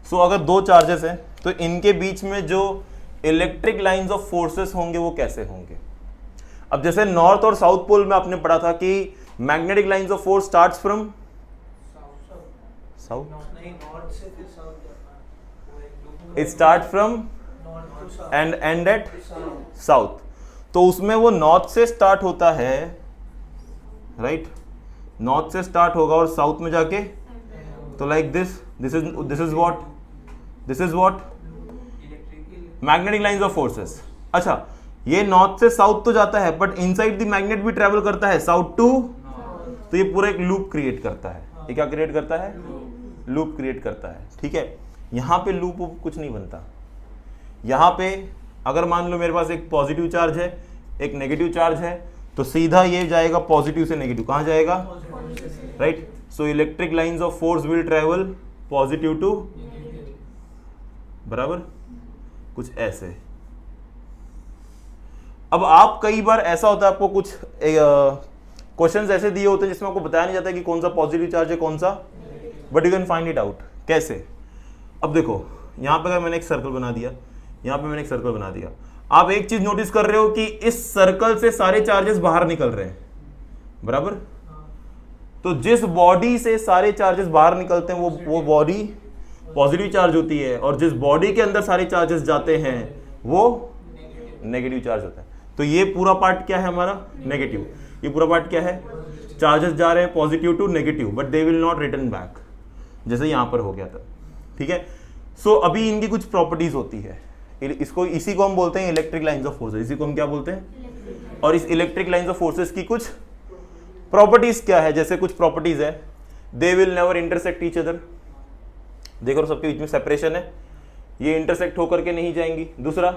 सो अगर दो चार्जेस हैं तो इनके बीच में जो इलेक्ट्रिक लाइंस ऑफ फोर्सेस होंगे वो कैसे होंगे। अब जैसे नॉर्थ और साउथ पोल में आपने पढ़ा था कि magnetic lines of force starts from south, it start from end end at south, तो उसमें वो नॉर्थ से स्टार्ट होता है, राइट, नॉर्थ से स्टार्ट होगा और साउथ में जाके, तो like this is what magnetic lines of forces. अच्छा, ये नॉर्थ से साउथ तो जाता है, बट इनसाइड द मैग्नेट भी ट्रेवल करता है साउथ टू, तो ये पूरा एक लूप क्रिएट करता है। ये क्या क्रिएट करता है, लूप क्रिएट करता है, ठीक है। यहां पे लूप कुछ नहीं बनता। यहां पे अगर मान लो मेरे पास एक पॉजिटिव चार्ज है, एक नेगेटिव चार्ज है, तो सीधा ये जाएगा पॉजिटिव से नेगेटिव, कहां जाएगा, right. So electric lines of force will travel positive to, बराबर, कुछ ऐसे। अब आप कई बार ऐसा होता है, आपको कुछ क्वेश्चंस ऐसे दिए होते हैं जिसमें आपको बताया नहीं जाता कि कौन सा पॉजिटिव चार्ज है कौन सा, but you can find it out. कैसे, अब देखो यहां पर अगर मैंने एक सर्कल बना दिया, यहां पे मैंने एक सर्कल बना दिया, आप एक चीज नोटिस कर रहे हो कि इस सर्कल से सारे चार्जेस बाहर निकल रहे हैं, बराबर। तो जिस बॉडी से सारे चार्जेस बाहर निकलते हैं वो बॉडी पॉजिटिव चार्ज होती है, और जिस बॉडी के अंदर सारे चार्जेस जाते हैं वो नेगेटिव चार्ज होता है। तो ये पूरा पार्ट क्या है हमारा, नेगेटिव। ये पूरा पार्ट क्या है, चार्जेस जा रहे हैं positive to negative, but they will not return back, जैसे यहां पर हो गया था। ठीक है। सो अभी इनकी कुछ प्रॉपर्टीज होती है, इसी को हम बोलते हैं इलेक्ट्रिक लाइंस ऑफ फोर्सेस। इसी को हम क्या बोलते हैं, और इस इलेक्ट्रिक लाइंस ऑफ फोर्सेस की कुछ प्रॉपर्टीज क्या है, जैसे कुछ प्रॉपर्टीज है, दे will never intersect each other. देखो सबके बीच में सेपरेशन है, ये इंटरसेक्ट होकर के नहीं जाएंगी। दूसरा,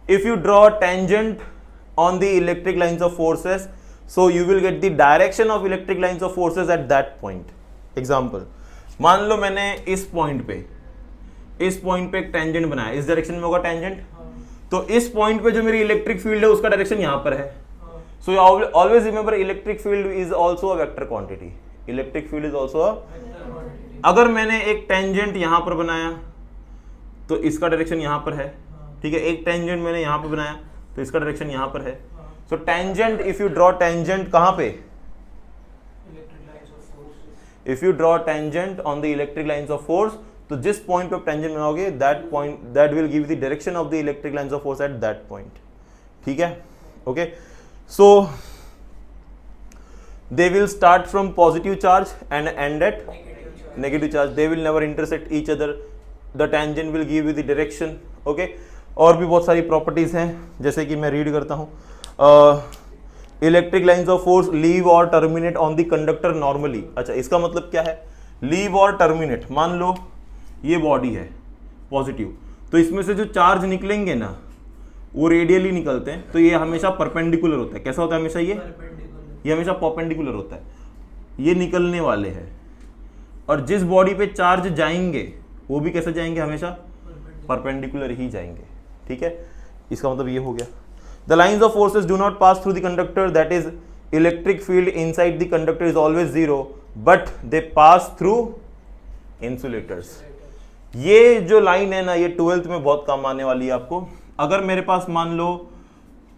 if you draw tangent on the electric lines of forces, so you will get the direction of electric lines of forces eight that point. Example, मान लो मैंने इस पॉइंट पे एक टेंजेंट बनाया, इस डायरेक्शन में होगा टेंजेंट, तो इस पॉइंट पे जो मेरी इलेक्ट्रिक फील्ड है उसका डायरेक्शन यहां पर है। So you always remember electric field is also a vector quantity. Electric field is also a, अगर मैंने एक टेंजेंट यहां पर बनाया तो इसका डायरेक्शन यहां पर है। ठीक है, एक टेंजेंट मैंने यहां पर बनाया तो इसका डायरेक्शन यहां पर है। So tangent, if you draw tangent कहां पे, if you draw tangent on the electric lines of force, तो जिस पॉइंट पे टेंजेंट बनाओगे that point that will give the direction of the electric lines of force at that point. ठीक है, okay. So they will start from positive charge and end at negative charge. They will never intersect each other, the tangent will give you the direction. Okay, और भी बहुत सारी properties हैं, जैसे कि मैं रीड करता हूं, electric lines of force leave और terminate on the conductor normally. अच्छा, इसका मतलब क्या है, लीव और टर्मिनेट, मान लो ये बॉडी है पॉजिटिव, तो इसमें से जो चार्ज निकलेंगे ना वो रेडियली निकलते हैं, तो ये हमेशा परपेंडिकुलर होता है। कैसा होता है हमेशा, ये हमेशा परपेंडिकुलर होता है, ये निकलने वाले हैं। और जिस बॉडी पे चार्ज जाएंगे वो भी कैसे जाएंगे, हमेशा परपेंडिकुलर ही जाएंगे। ठीक है, इसका मतलब ये हो गया। The lines of forces do not pass through the conductor, that is electric field inside the conductor is always zero, but they pass through insulators. ये जो लाइन है ना, ये 12th में बहुत काम आने वाली है आपको। अगर मेरे पास मान लो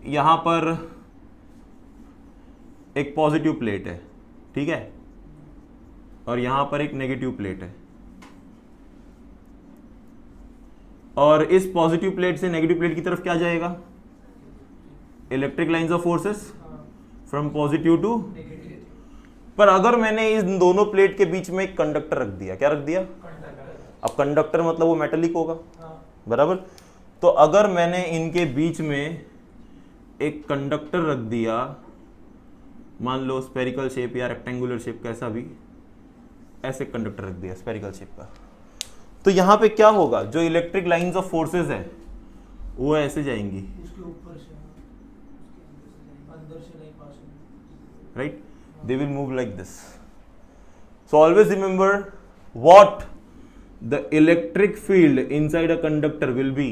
यहां पर एक पॉजिटिव प्लेट है, ठीक है, और यहां पर एक नेगेटिव प्लेट है, और इस पॉजिटिव प्लेट से नेगेटिव प्लेट की तरफ क्या जाएगा, electric lines of forces from positive to. पर अगर मैंने इन दोनों प्लेट के बीच में एक कंडक्टर रख दिया, क्या रख दिया, अब कंडक्टर मतलब वो मेटेलिक होगा, बराबर। तो अगर मैंने इनके बीच में एक कंडक्टर रख दिया, मान लो स्फेरिकल शेप या रेक्टेंगुलर शेप, कैसा भी, ऐसे कंडक्टर रख दिया स्फेरिकल शेप का, तो यहां पे क्या होगा, जो इलेक्ट्रिक लाइंस ऑफ फोर्सेस है वो ऐसे जाएंगी, right, they will move like this. So always remember what the electric field inside a conductor will be,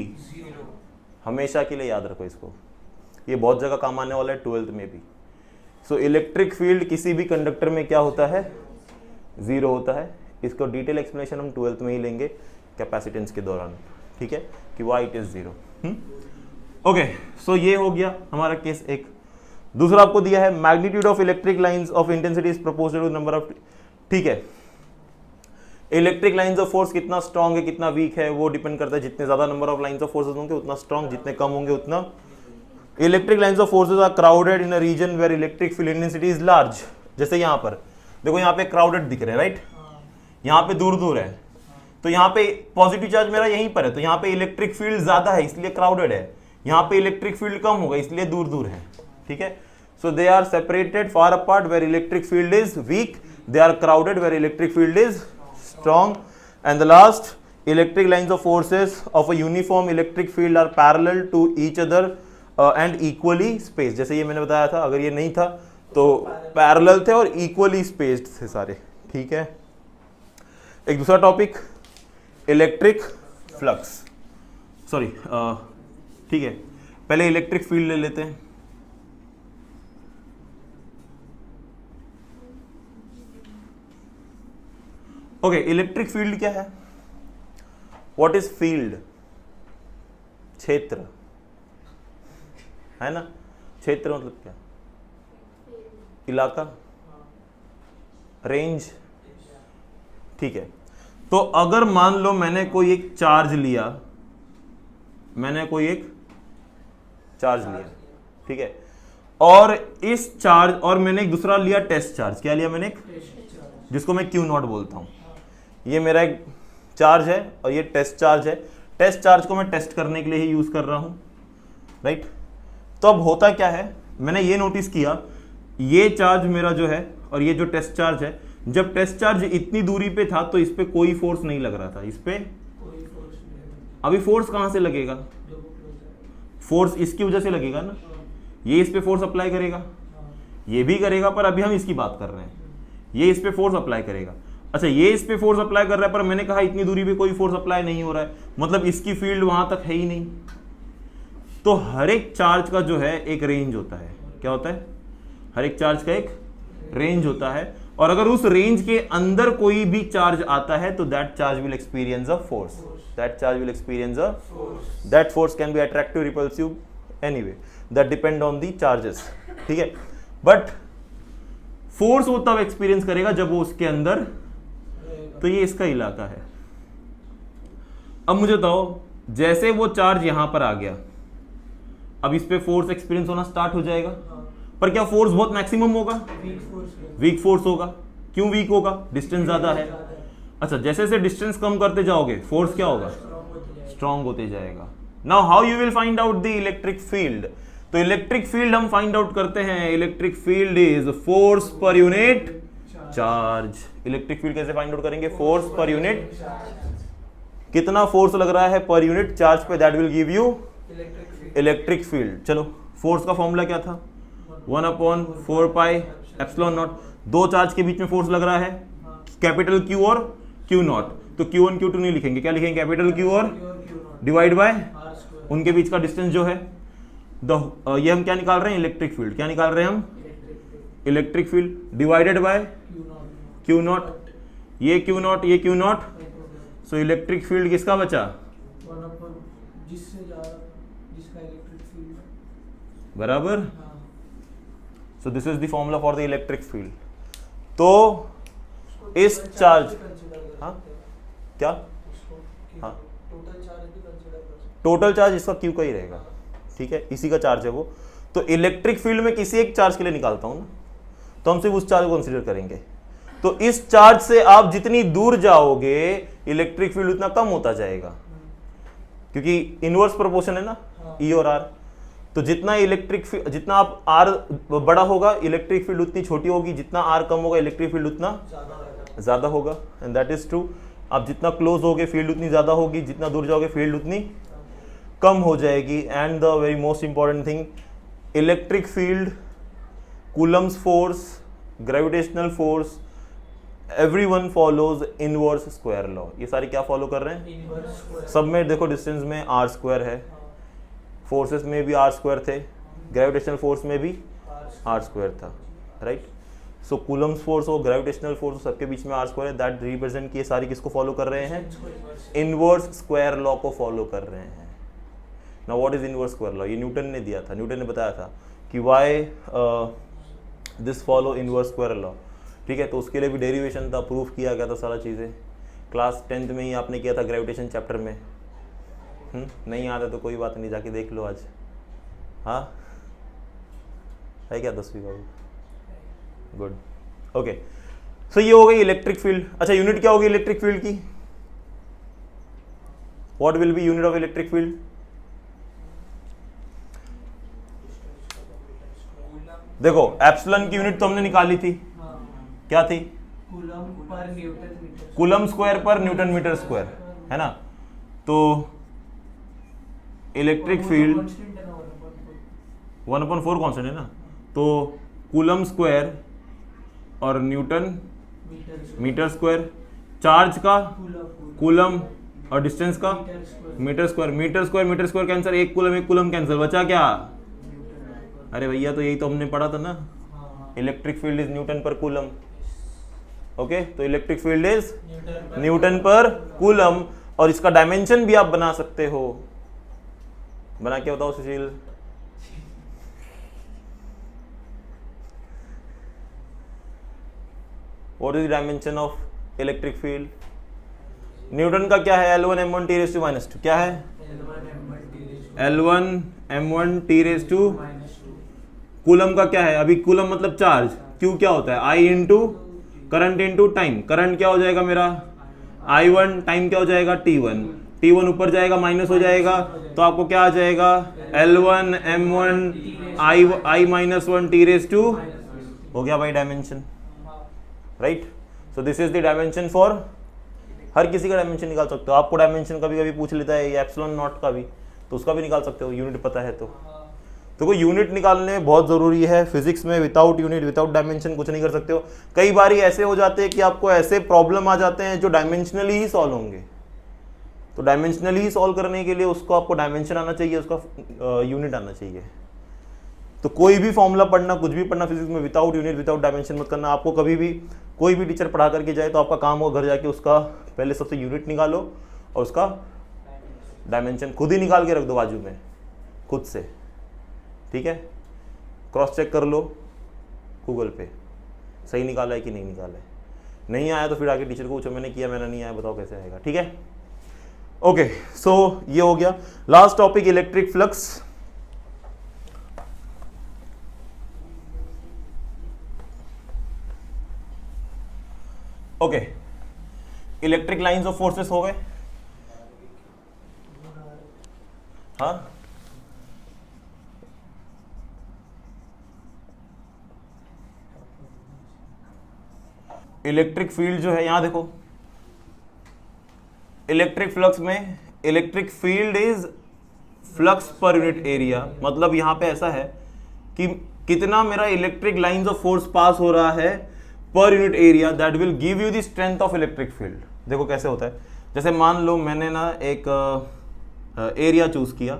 हमेशा के लिए याद रखो इसको, ये बहुत जगह काम आने वाला है 12th में भी। सो इलेक्ट्रिक फील्ड किसी भी कंडक्टर में क्या होता है, जीरो होता है। इसको डिटेल एक्सप्लेनेशन हम 12th में ही लेंगे कैपेसिटेंस के दौरान, ठीक है, कि why it is zero. Okay, so ये हो गया हमारा केस एक। दूसरा आपको दिया है magnitude of electric lines of intensity is proportional to number of, ठीक है, इलेक्ट्रिक लाइंस ऑफ फोर्स कितना स्ट्रॉन्ग है कितना वीक है वो डिपेंड करता है, जितने ज्यादा number of lines of forces होंगे उतना स्ट्रॉन्ग, जितने कम होंगे उतना। Electric lines of forces are crowded in a region where electric field intensity is large. जैसे यहाँ पर देखो, यहाँ पे क्राउडेड दिख रहे हैं, राइट, यहाँ पे दूर दूर है, तो यहाँ पे पॉजिटिव चार्ज मेरा यहीं पर है, तो यहाँ पे इलेक्ट्रिक फील्ड ज्यादा है इसलिए क्राउडेड है, यहाँ पे इलेक्ट्रिक फील्ड कम होगा इसलिए दूर दूर है, ठीक है। So they are separated far apart where electric field is weak, they are crowded where electric field is strong. And the last, electric lines of forces of a uniform electric field are parallel to each other and equally spaced. जैसे ये मैंने बताया था, अगर ये नहीं था तो parallel थे और equally spaced थे सारे, ठीक है। एक दूसरा टॉपिक, इलेक्ट्रिक फ्लक्स, सॉरी, ठीक है, पहले इलेक्ट्रिक फील्ड ले लेते हैं। ओके, इलेक्ट्रिक फील्ड क्या है, व्हाट इज फील्ड, क्षेत्र है ना, क्षेत्र मतलब क्या, इलाका, रेंज, ठीक है। तो अगर मान लो मैंने कोई एक चार्ज लिया, ठीक है, और इस चार्ज, और मैंने एक दूसरा लिया टेस्ट चार्ज, क्या लिया मैंने, जिसको मैं क्यू नॉट बोलता हूं। ये मेरा एक चार्ज है और ये टेस्ट चार्ज है। टेस्ट चार्ज को मैं टेस्ट करने के लिए ही यूज कर रहा हूं, राइट। तो अब होता क्या है, मैंने ये नोटिस किया, ये चार्ज मेरा जो है और ये जो टेस्ट चार्ज है, जब टेस्ट चार्ज इतनी दूरी पे था तो इस पे कोई फोर्स नहीं लग रहा था, इस पे अभी फोर्स कहां से लगेगा, फोर्स इसकी वजह से लगेगा ना, ये इस पे फोर्स अप्लाई करेगा, ये भी करेगा, पर अभी हम इसकी बात कर रहे हैं, ये इस पे फोर्स अप्लाई करेगा। अच्छा, ये इस पे फोर्स अप्लाई कर रहा है, पर मैंने कहा इतनी दूरी पे कोई फोर्स अप्लाई नहीं हो रहा है, मतलब इसकी फील्ड वहां तक है ही नहीं। तो हर एक चार्ज का जो है एक रेंज होता है, क्या होता है, हर एक चार्ज का एक रेंज होता है, और अगर उस रेंज के अंदर कोई भी चार्ज आता है तो that charge will experience a force, that force can be attractive, repulsive, anyway that depend on the charges, ठीक है। बट फोर्स वो तब एक्सपीरियंस करेगा जब वो उसके अंदर, तो ये इसका इलाका है। अब मुझे बताओ, जैसे वो चार्ज यहां पर आ गया, अब इस पे फोर्स एक्सपीरियंस होना स्टार्ट हो जाएगा, पर क्या फोर्स बहुत मैक्सिमम होगा, वीक फोर्स होगा। क्यों वीक होगा, डिस्टेंस ज्यादा है। अच्छा, जैसे जैसे डिस्टेंस कम करते जाओगे फोर्स क्या होगा, स्ट्रांग होते जाएगा। Now how you will find out the electric field, तो इलेक्ट्रिक फील्ड हम फाइंड आउट करते हैं, electric field is force per unit charge. Electric field कैसे फाइंड आउट करेंगे, फोर्स पर यूनिट, कितना फोर्स लग रहा है पर यूनिट चार्ज पे, that will give you electric field. चलो, फोर्स का फॉर्मूला क्या था, 1/4 पाई एप्सिलॉन नॉट। दो चार्ज के बीच में फोर्स लग रहा है, कैपिटल क्यू और क्यू नॉट, तो Q1 Q2 नहीं लिखेंगे, क्या लिखेंगे, कैपिटल क्यू और डिवाइड बाय उनके बीच का डिस्टेंस जो है, ये हम क्या निकाल रहे हैं, इलेक्ट्रिक फील्ड, क्या निकाल रहे हैं हम, electric field divided by Q not, ये क्यू नॉट, ये Q not, so electric field किसका बचा, बराबर। सो this is the formula for the electric field. तो इस चार्ज, हाँ क्या, हाँ टोटल चार्ज इसका क्यू का ही रहेगा, ठीक है, इसी का चार्ज है वो। तो इलेक्ट्रिक फील्ड में किसी एक चार्ज के लिए निकालता हूं ना, तो हम सिर्फ उस चार्ज को कंसीडर करेंगे। तो इस चार्ज से आप जितनी दूर जाओगे इलेक्ट्रिक फील्ड उतना कम होता जाएगा, क्योंकि इनवर्स प्रोपोर्शन है ना, ई और आर। तो जितना इलेक्ट्रिक फील्ड, जितना आप आर बड़ा होगा इलेक्ट्रिक फील्ड उतनी छोटी होगी, जितना आर कम होगा इलेक्ट्रिक फील्ड उतना ज्यादा होगा, एंड दैट इज ट्रू। आप जितना क्लोज होगे फील्ड उतनी ज्यादा होगी, जितना दूर जाओगे फील्ड उतनी कम हो जाएगी। And the very most important thing, electric field, Coulomb's force, gravitational force, everyone follows inverse square law. ये सारे क्या फॉलो कर रहे हैं, सब में देखो डिस्टेंस में आर स्क्वायर है, फोर्सेस में भी आर स्क्वायर थे, ग्रेविटेशनल फोर्स में भी आर स्क्वायर था, राइट। सो कूलम्स फोर्स हो, ग्रेविटेशनल फोर्स हो, सबके बीच में आर स्क्वायर है, दैट रिप्रेजेंट किए सारी किसको फॉलो कर रहे हैं, इनवर्स स्क्वायर लॉ को फॉलो कर रहे हैं। Now what is inverse square law, ये न्यूटन ने दिया था, न्यूटन ने बताया था कि why this follow inverse square law, ठीक है। तो उसके लिए भी डेरिवेशन था, प्रूफ किया गया था सारा चीज़ें, क्लास 10th में ही आपने किया था ग्रेविटेशन चैप्टर में। नहीं आता तो कोई बात नहीं, जाके देख लो आज, हाँ है क्या 10वीं का, गुड, ओके। सो ये हो गई इलेक्ट्रिक फील्ड। अच्छा, यूनिट क्या होगी इलेक्ट्रिक फील्ड की, what will be unit of electric field, देखो एप्सिलॉन की यूनिट तो हमने निकाली थी, क्या थी, कूलम स्क्वायर पर न्यूटन मीटर स्क्वायर, है ना। तो इलेक्ट्रिक फील्ड 1/4 कांस्टेंट है ना, तो कूलम स्क्वायर और न्यूटन मीटर स्क्वायर, चार्ज का कूलम और डिस्टेंस का metre square, metre square metre square cancel, एक कूलम कैंसर, बचा क्या, अरे भैया तो यही तो हमने पढ़ा था ना, इलेक्ट्रिक फील्ड इज न्यूटन पर कूलम, ओके। तो इलेक्ट्रिक फील्ड इज न्यूटन पर कूलम, और इसका डायमेंशन भी आप बना सकते हो, बना के बताओ Sushil, what is the dimension of electric field? Newton का क्या है? L1 m1 t raised to -2 क्या है? L1 m1 t raised to coulomb का क्या है? अभी कूलम मतलब चार्ज, Q क्या होता है? I into current into time. Current क्या हो जाएगा मेरा? I1, टाइम क्या हो जाएगा? T1। T1 ऊपर जाएगा माइनस हो जाएगा, तो आपको क्या आ जाएगा? L1 m1 I minus 1 t raised to, हो गया भाई dimension, right? So this is the dimension for, हर किसी का डायमेंशन निकाल सकते हो। आपको डायमेंशन कभी कभी पूछ लेता है एप्सिलॉन नॉट का भी, तो उसका भी निकाल सकते हो, यूनिट पता है तो कोई यूनिट निकालने बहुत ज़रूरी है फिजिक्स में। विदाउट यूनिट, विदाउट डायमेंशन कुछ नहीं कर सकते हो। कई बार ऐसे हो जाते हैं कि आपको ऐसे प्रॉब्लम आ जाते हैं जो डायमेंशनली ही सॉल्व होंगे, तो डायमेंशनली ही सॉल्व करने के लिए उसको आपको डायमेंशन आना चाहिए, उसका यूनिट आना चाहिए। तो कोई भी फॉर्मूला पढ़ना, कुछ भी पढ़ना फिजिक्स में, विदाउट यूनिट विदाउट डायमेंशन मत करना। आपको कभी भी कोई भी टीचर पढ़ा करके जाए तो आपका काम हो घर जाके उसका पहले सबसे यूनिट निकालो और उसका डायमेंशन खुद ही निकाल के रख दो बाजू में खुद से, ठीक है? क्रॉस चेक कर लो गूगल पे, सही निकाला है कि नहीं निकाला है। नहीं आया तो फिर आगे टीचर को पूछो मैंने किया, मैंने नहीं आया, बताओ कैसे आएगा, ठीक है? ओके, सो ये हो गया last topic, electric flux. Okay, electric lines of forces हो गए, हाँ? इलेक्ट्रिक फील्ड जो है, यहां देखो, इलेक्ट्रिक फ्लक्स में electric field is flux per unit area. मतलब यहां पे ऐसा है कि कितना मेरा electric lines of force pass हो रहा है per unit area, that will give you the strength of electric field. देखो कैसे होता है, जैसे मान लो मैंने ना एक एरिया चूज किया,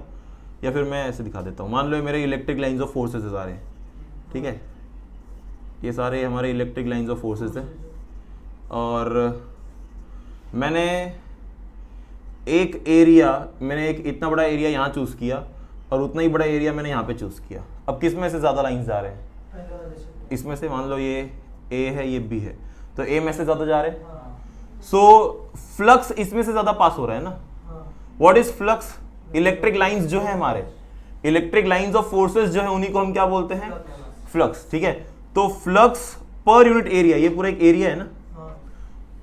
या फिर मैं ऐसे दिखा देता हूँ। मान लो मेरे इलेक्ट्रिक लाइंस ऑफ फोर्सेस आ रहे हैं, ठीक है? ये सारे हमारे इलेक्ट्रिक लाइंस ऑफ फोर्सेस हैं, और मैंने एक इतना बड़ा एरिया यहाँ चूज किया और उतना ही बड़ा एरिया मैंने यहाँ पे चूज किया। अब किस में से ज़्यादा लाइंस जा रहे हैं? इसमें से। मान लो ये ए है, ये बी है, तो ए में से ज़्यादा जा रहे हैं। सो फ्लक्स इसमें से ज़्यादा पास हो रहा है ना। What is flux? Electric lines जो है हमारे, इलेक्ट्रिक लाइंस ऑफ फोर्सेस जो है, उन्हीं को हम क्या बोलते हैं? फ्लक्स, ठीक है? तो फ्लक्स पर यूनिट एरिया, ये पूरा एक एरिया है ना,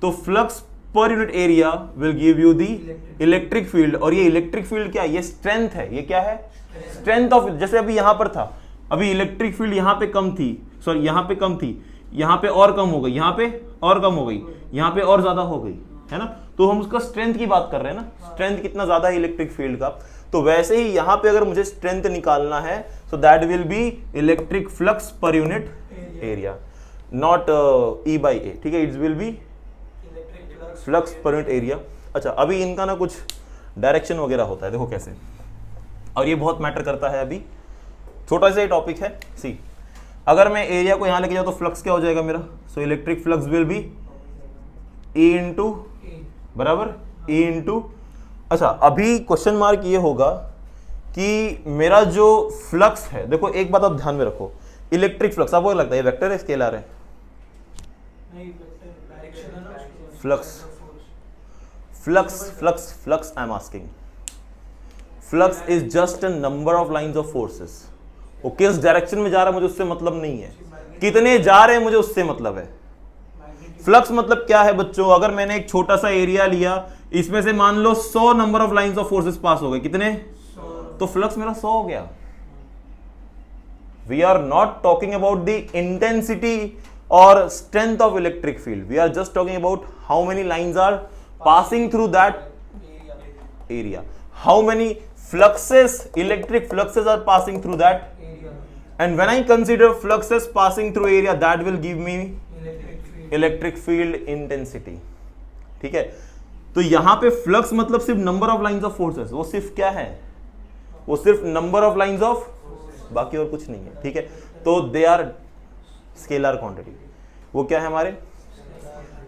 तो flux per unit area will give you the electric field. और ये इलेक्ट्रिक फील्ड क्या है? ये स्ट्रेंथ है। ये क्या है? स्ट्रेंथ ऑफ, जैसे अभी यहां पर था, अभी इलेक्ट्रिक फील्ड यहां पे कम थी, सॉरी यहां पे कम थी, यहां पे और कम हो गई, यहां पे और कम हो गई, यहां पे और ज्यादा हो गई, है ना? तो हम उसका स्ट्रेंथ की बात कर रहे हैं ना, स्ट्रेंथ कितना ज्यादा है इलेक्ट्रिक फील्ड का। तो वैसे ही यहां पे अगर मुझे स्ट्रेंथ निकालना है, so that will be electric flux per unit area, not E by A, ठीक है? It will be flux per unit area. अच्छा, अभी इनका ना कुछ डायरेक्शन वगैरह होता है, देखो कैसे, और ये बहुत मैटर करता है। अभी छोटा सा टॉपिक है, सी, अगर मैं एरिया को यहां लेके जाऊं तो फ्लक्स क्या हो जाएगा मेरा? So electric flux will be E into बराबर E इंटू, अच्छा अभी क्वेश्चन मार्क ये होगा कि मेरा जो फ्लक्स है, देखो एक बात आप ध्यान में रखो, इलेक्ट्रिक फ्लक्स आपको लगता है ये वेक्टर है, स्केलर है? Flux I am asking, flux is just a number of lines of forces. वो किस डायरेक्शन में जा रहा है मुझे उससे मतलब नहीं है, कितने जा रहे हैं मुझे उससे मतलब है। फ्लक्स मतलब क्या है बच्चों? अगर मैंने एक छोटा सा एरिया लिया, इसमें से मान लो 100 number of lines of forces pass हो गए, कितने? 100। तो फ्लक्स मेरा 100 हो गया। We are not talking about the intensity और strength of electric field, we are just talking about how many lines are passing through that area, how many fluxes, electric fluxes are passing through that area, and when I consider fluxes passing through area, that will give me electric field intensity, ठीक है? तो यहां पे flux मतलब सिर्फ number of lines of forces, वो सिर्फ क्या है? वो सिर्फ नंबर ऑफ लाइंस ऑफ, बाकी और कुछ नहीं है, ठीक है? तो दे आर स्केलर क्वांटिटी। वो क्या है हमारे?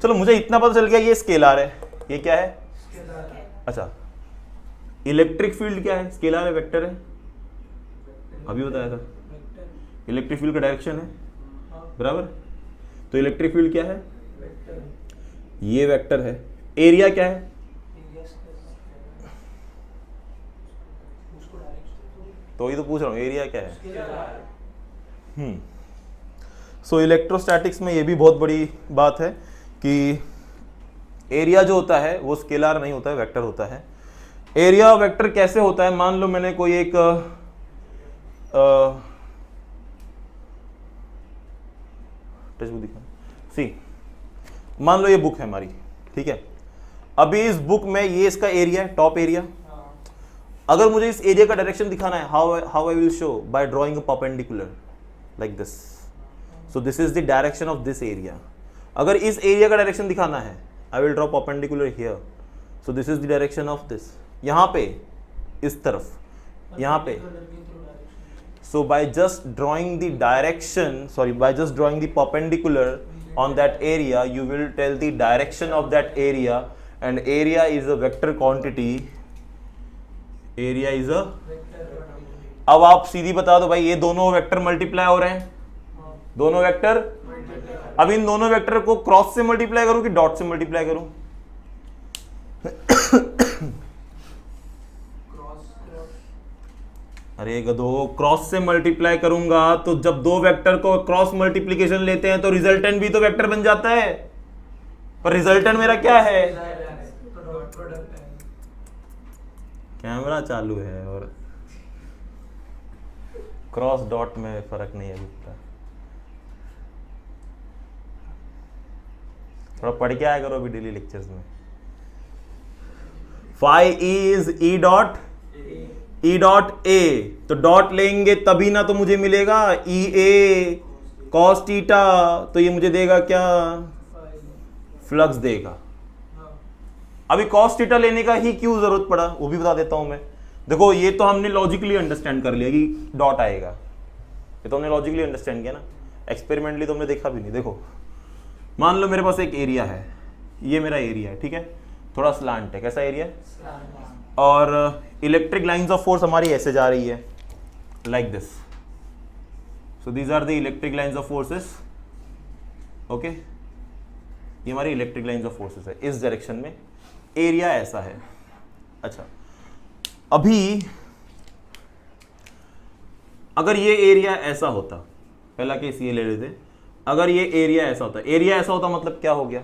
चलो मुझे इतना पता चल गया, ये स्केलर है, ये क्या है? अच्छा, इलेक्ट्रिक फील्ड क्या है? स्केलर है, वेक्टर है, अभी बताया था। इलेक्ट्रिक फील्ड का डायरेक्शन है, बराबर? तो इलेक्ट्रिक फील्ड क्या है? ये वेक्टर है। एरिया क्या है? तो ये तो पूछ रहा हूँ, एरिया क्या है? सो इलेक्ट्रोस्टैटिक्स में ये भी बहुत बड़ी बात है कि एरिया जो होता है वो स्केलर नहीं होता है, वेक्टर होता है। एरिया वेक्टर कैसे होता है? मान लो मैंने कोई एक टेक्स्ट बुक दिखा, सी मान लो ये बुक है हमारी, ठीक है। अभी इस बुक में ये इसका एरिया है, टॉप एरिया। अगर मुझे इस एरिया का डायरेक्शन दिखाना है, how I will show? Bye drawing a perpendicular like this. So this is the direction of this area. अगर इस एरिया का डायरेक्शन दिखाना है, I will draw perpendicular here. So this is the direction of this. यहाँ पे इस तरफ, यहाँ पे। So by just drawing the direction, by just drawing the perpendicular on that area, you will tell the direction of that area, and area is a vector quantity. Area is a अब आप सीधी बता दो भाई, ये दोनों vector multiply हो रहे हैं, दोनों वेक्टर। अब इन दोनों वेक्टर को क्रॉस से मल्टीप्लाई करूं कि डॉट से मल्टीप्लाई करूं? अरे गधो, क्रॉस से मल्टीप्लाई करूंगा तो जब दो वेक्टर को क्रॉस मल्टीप्लीकेशन लेते हैं तो रिजल्टेंट भी तो वेक्टर बन जाता है, पर रिजल्टेंट मेरा क्या है? कैमरा चालू है और क्रॉस डॉट में फर्क नहीं है दिखता। थोड़ा पढ़ के आया करो अभी डेली लेक्चर्स में। Phi is E dot A, तो डॉट लेंगे तभी ना तो मुझे मिलेगा ई ए कॉस थीटा, तो ये मुझे देगा क्या? फ्लक्स देगा। अभी कॉस थीटा लेने का ही क्यों जरूरत पड़ा वो भी बता देता हूं मैं। देखो ये तो हमने लॉजिकली अंडरस्टैंड कर लिया कि डॉट आएगा, ये तो हमने लॉजिकली अंडरस्टैंड किया ना, एक्सपेरिमेंटली तो हमने देखा भी नहीं। देखो मान लो मेरे पास एक एरिया है, ये मेरा एरिया है, ठीक है, थोड़ा स्लांट है। कैसा एरिया? और इलेक्ट्रिक लाइंस ऑफ फोर्स हमारी ऐसे जा रही है like this. So these are the electric lines of forces. Okay, ये हमारी इलेक्ट्रिक लाइंस ऑफ फोर्सेस है इस डायरेक्शन में। एरिया ऐसा है। अच्छा, अभी अगर ये एरिया ऐसा होता, पहला केस ये ले लेते, अगर ये एरिया ऐसा होता, एरिया ऐसा होता मतलब क्या हो गया?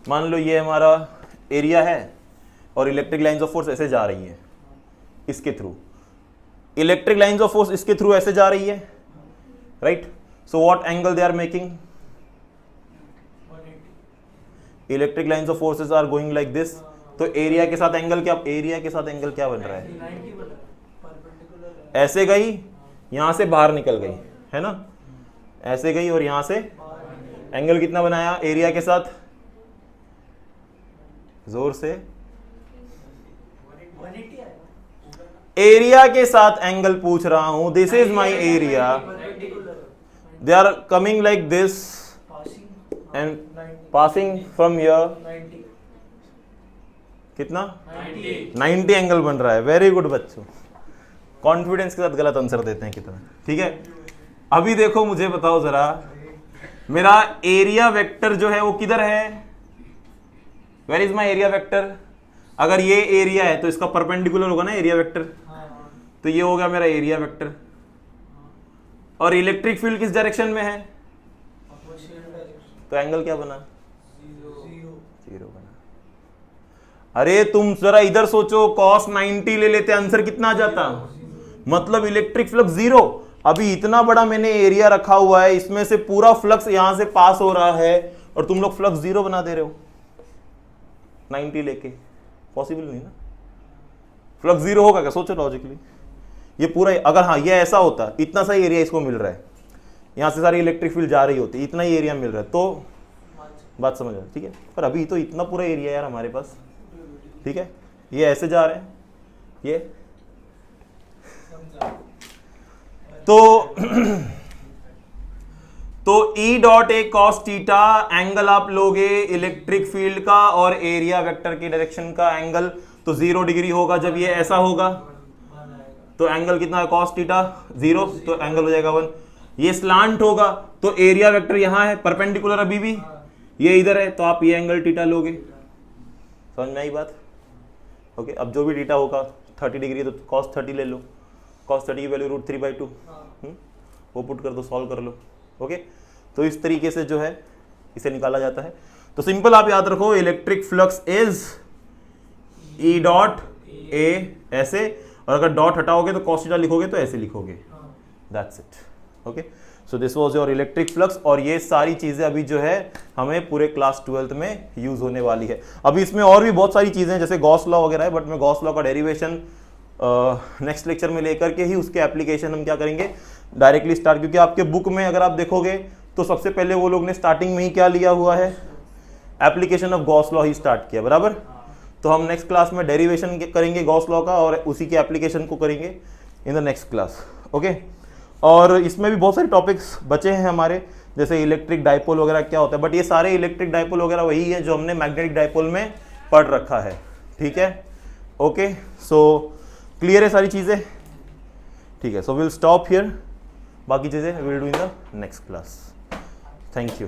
मान लो ये हमारा एरिया है और इलेक्ट्रिक लाइंस ऑफ फोर्स ऐसे जा रही है इसके through, electric lines of force इसके थ्रू ऐसे जा रही है, right? So what angle they are making? Electric lines of forces are going like this. तो एरिया के साथ एंगल क्या, एरिया के साथ एंगल क्या बन रहा है? ऐसे गई, यहां से बाहर निकल गई, है ना, ऐसे गई और यहां से एंगल कितना बनाया एरिया के साथ? जोर से, एरिया के साथ एंगल पूछ रहा हूं। This is my area, they are coming like this and passing from here. कितना? 90 एंगल बन रहा है। वेरी गुड बच्चों, कॉन्फिडेंस के साथ गलत आंसर देते हैं कितना, ठीक है। अभी देखो मुझे बताओ जरा, मेरा एरिया वेक्टर जो है वो किधर है? Where is my area vector? अगर ये एरिया है तो इसका परपेंडिकुलर होगा ना एरिया वेक्टर, तो ये हो गया मेरा एरिया वेक्टर। और इलेक्ट्रिक फील्ड किस डायरेक्शन में है? तो एंगल क्या बना? जीरो बना। अरे तुम जरा इधर सोचो, cos 90 ले लेते, आंसर कितना आ जाता? मतलब इलेक्ट्रिक फ्लक्स जीरो। अभी इतना बड़ा मैंने एरिया रखा हुआ है, इसमें से पूरा फ्लक्स यहां से पास हो रहा है और तुम लोग फ्लक्स जीरो बना दे रहे हो 90 लेके। पॉसिबल नहीं ना, फ्लक्स जीरो होगा क्या? सोचो लॉजिकली। ये पूरा, अगर हाँ ये ऐसा होता, इतना सा एरिया इसको मिल रहा है, यहां से सारी इलेक्ट्रिक फील्ड जा रही होती, इतना ही एरिया मिल रहा है, तो बात समझ आ, ठीक है। पर अभी तो इतना पूरा एरिया यार हमारे पास, ठीक है, ये ऐसे जा रहे हैं ये, तो E dot A cos theta angle आप लोगे इलेक्ट्रिक फील्ड का और एरिया वेक्टर की डायरेक्शन का एंगल, तो 0 डिग्री होगा जब ये ऐसा होगा। तो एंगल कितना है? कॉस थीटा 0, तो एंगल हो जाएगा 1। ये स्लांट होगा तो एरिया वेक्टर यहां है परपेंडिकुलर अभी भी, ये इधर है तो आप ये एंगल थीटा लोगे, समझ में आई बात? ओके, अब जो भी थीटा होगा 30 डिग्री तो cos 30 ले लो, cos 30 की वैल्यू √3/2 वो पुट कर दो, सॉल्व कर लो। ओके, तो इस तरीके से जो है इसे निकाला जाता है। तो सिंपल आप याद रखो, electric flux is E dot A ऐसे, और अगर डॉट हटाओगे तो cos थीटा लिखोगे तो ऐसे लिखोगे, that's it. Okay, so this was your electric flux, और ये सारी चीजें अभी जो है हमें पूरे क्लास 12th में यूज होने वाली है। अभी इसमें और भी बहुत सारी चीजें हैं जैसे गॉस लॉ वगैरह है, बट मैं गॉस लॉ का डेरिवेशन नेक्स्ट लेक्चर में लेकर के ही उसके एप्लीकेशन हम क्या करेंगे, डायरेक्टली स्टार्ट, क्योंकि आपके बुक में अगर आप देखोगे तो सबसे पहले वो लोग ने स्टार्टिंग में ही क्या लिया हुआ है, application of Gauss law he start किया, बराबर। तो हम नेक्स्ट क्लास में डेरिवेशन करेंगे गॉस लॉ का और उसी के एप्लीकेशन को करेंगे in the next class. Okay, और इसमें भी बहुत सारे टॉपिक्स बचे हैं हमारे, जैसे इलेक्ट्रिक डाइपोल वगैरह क्या होता है, बट ये सारे इलेक्ट्रिक डाइपोल वगैरह वही है जो हमने मैग्नेटिक डाइपोल में पढ़ रखा है, ठीक है। ओके, सो क्लियर है सारी चीज़ें, ठीक है। सो विल स्टॉप हियर, बाकी चीज़ें will do in the next class. Thank you.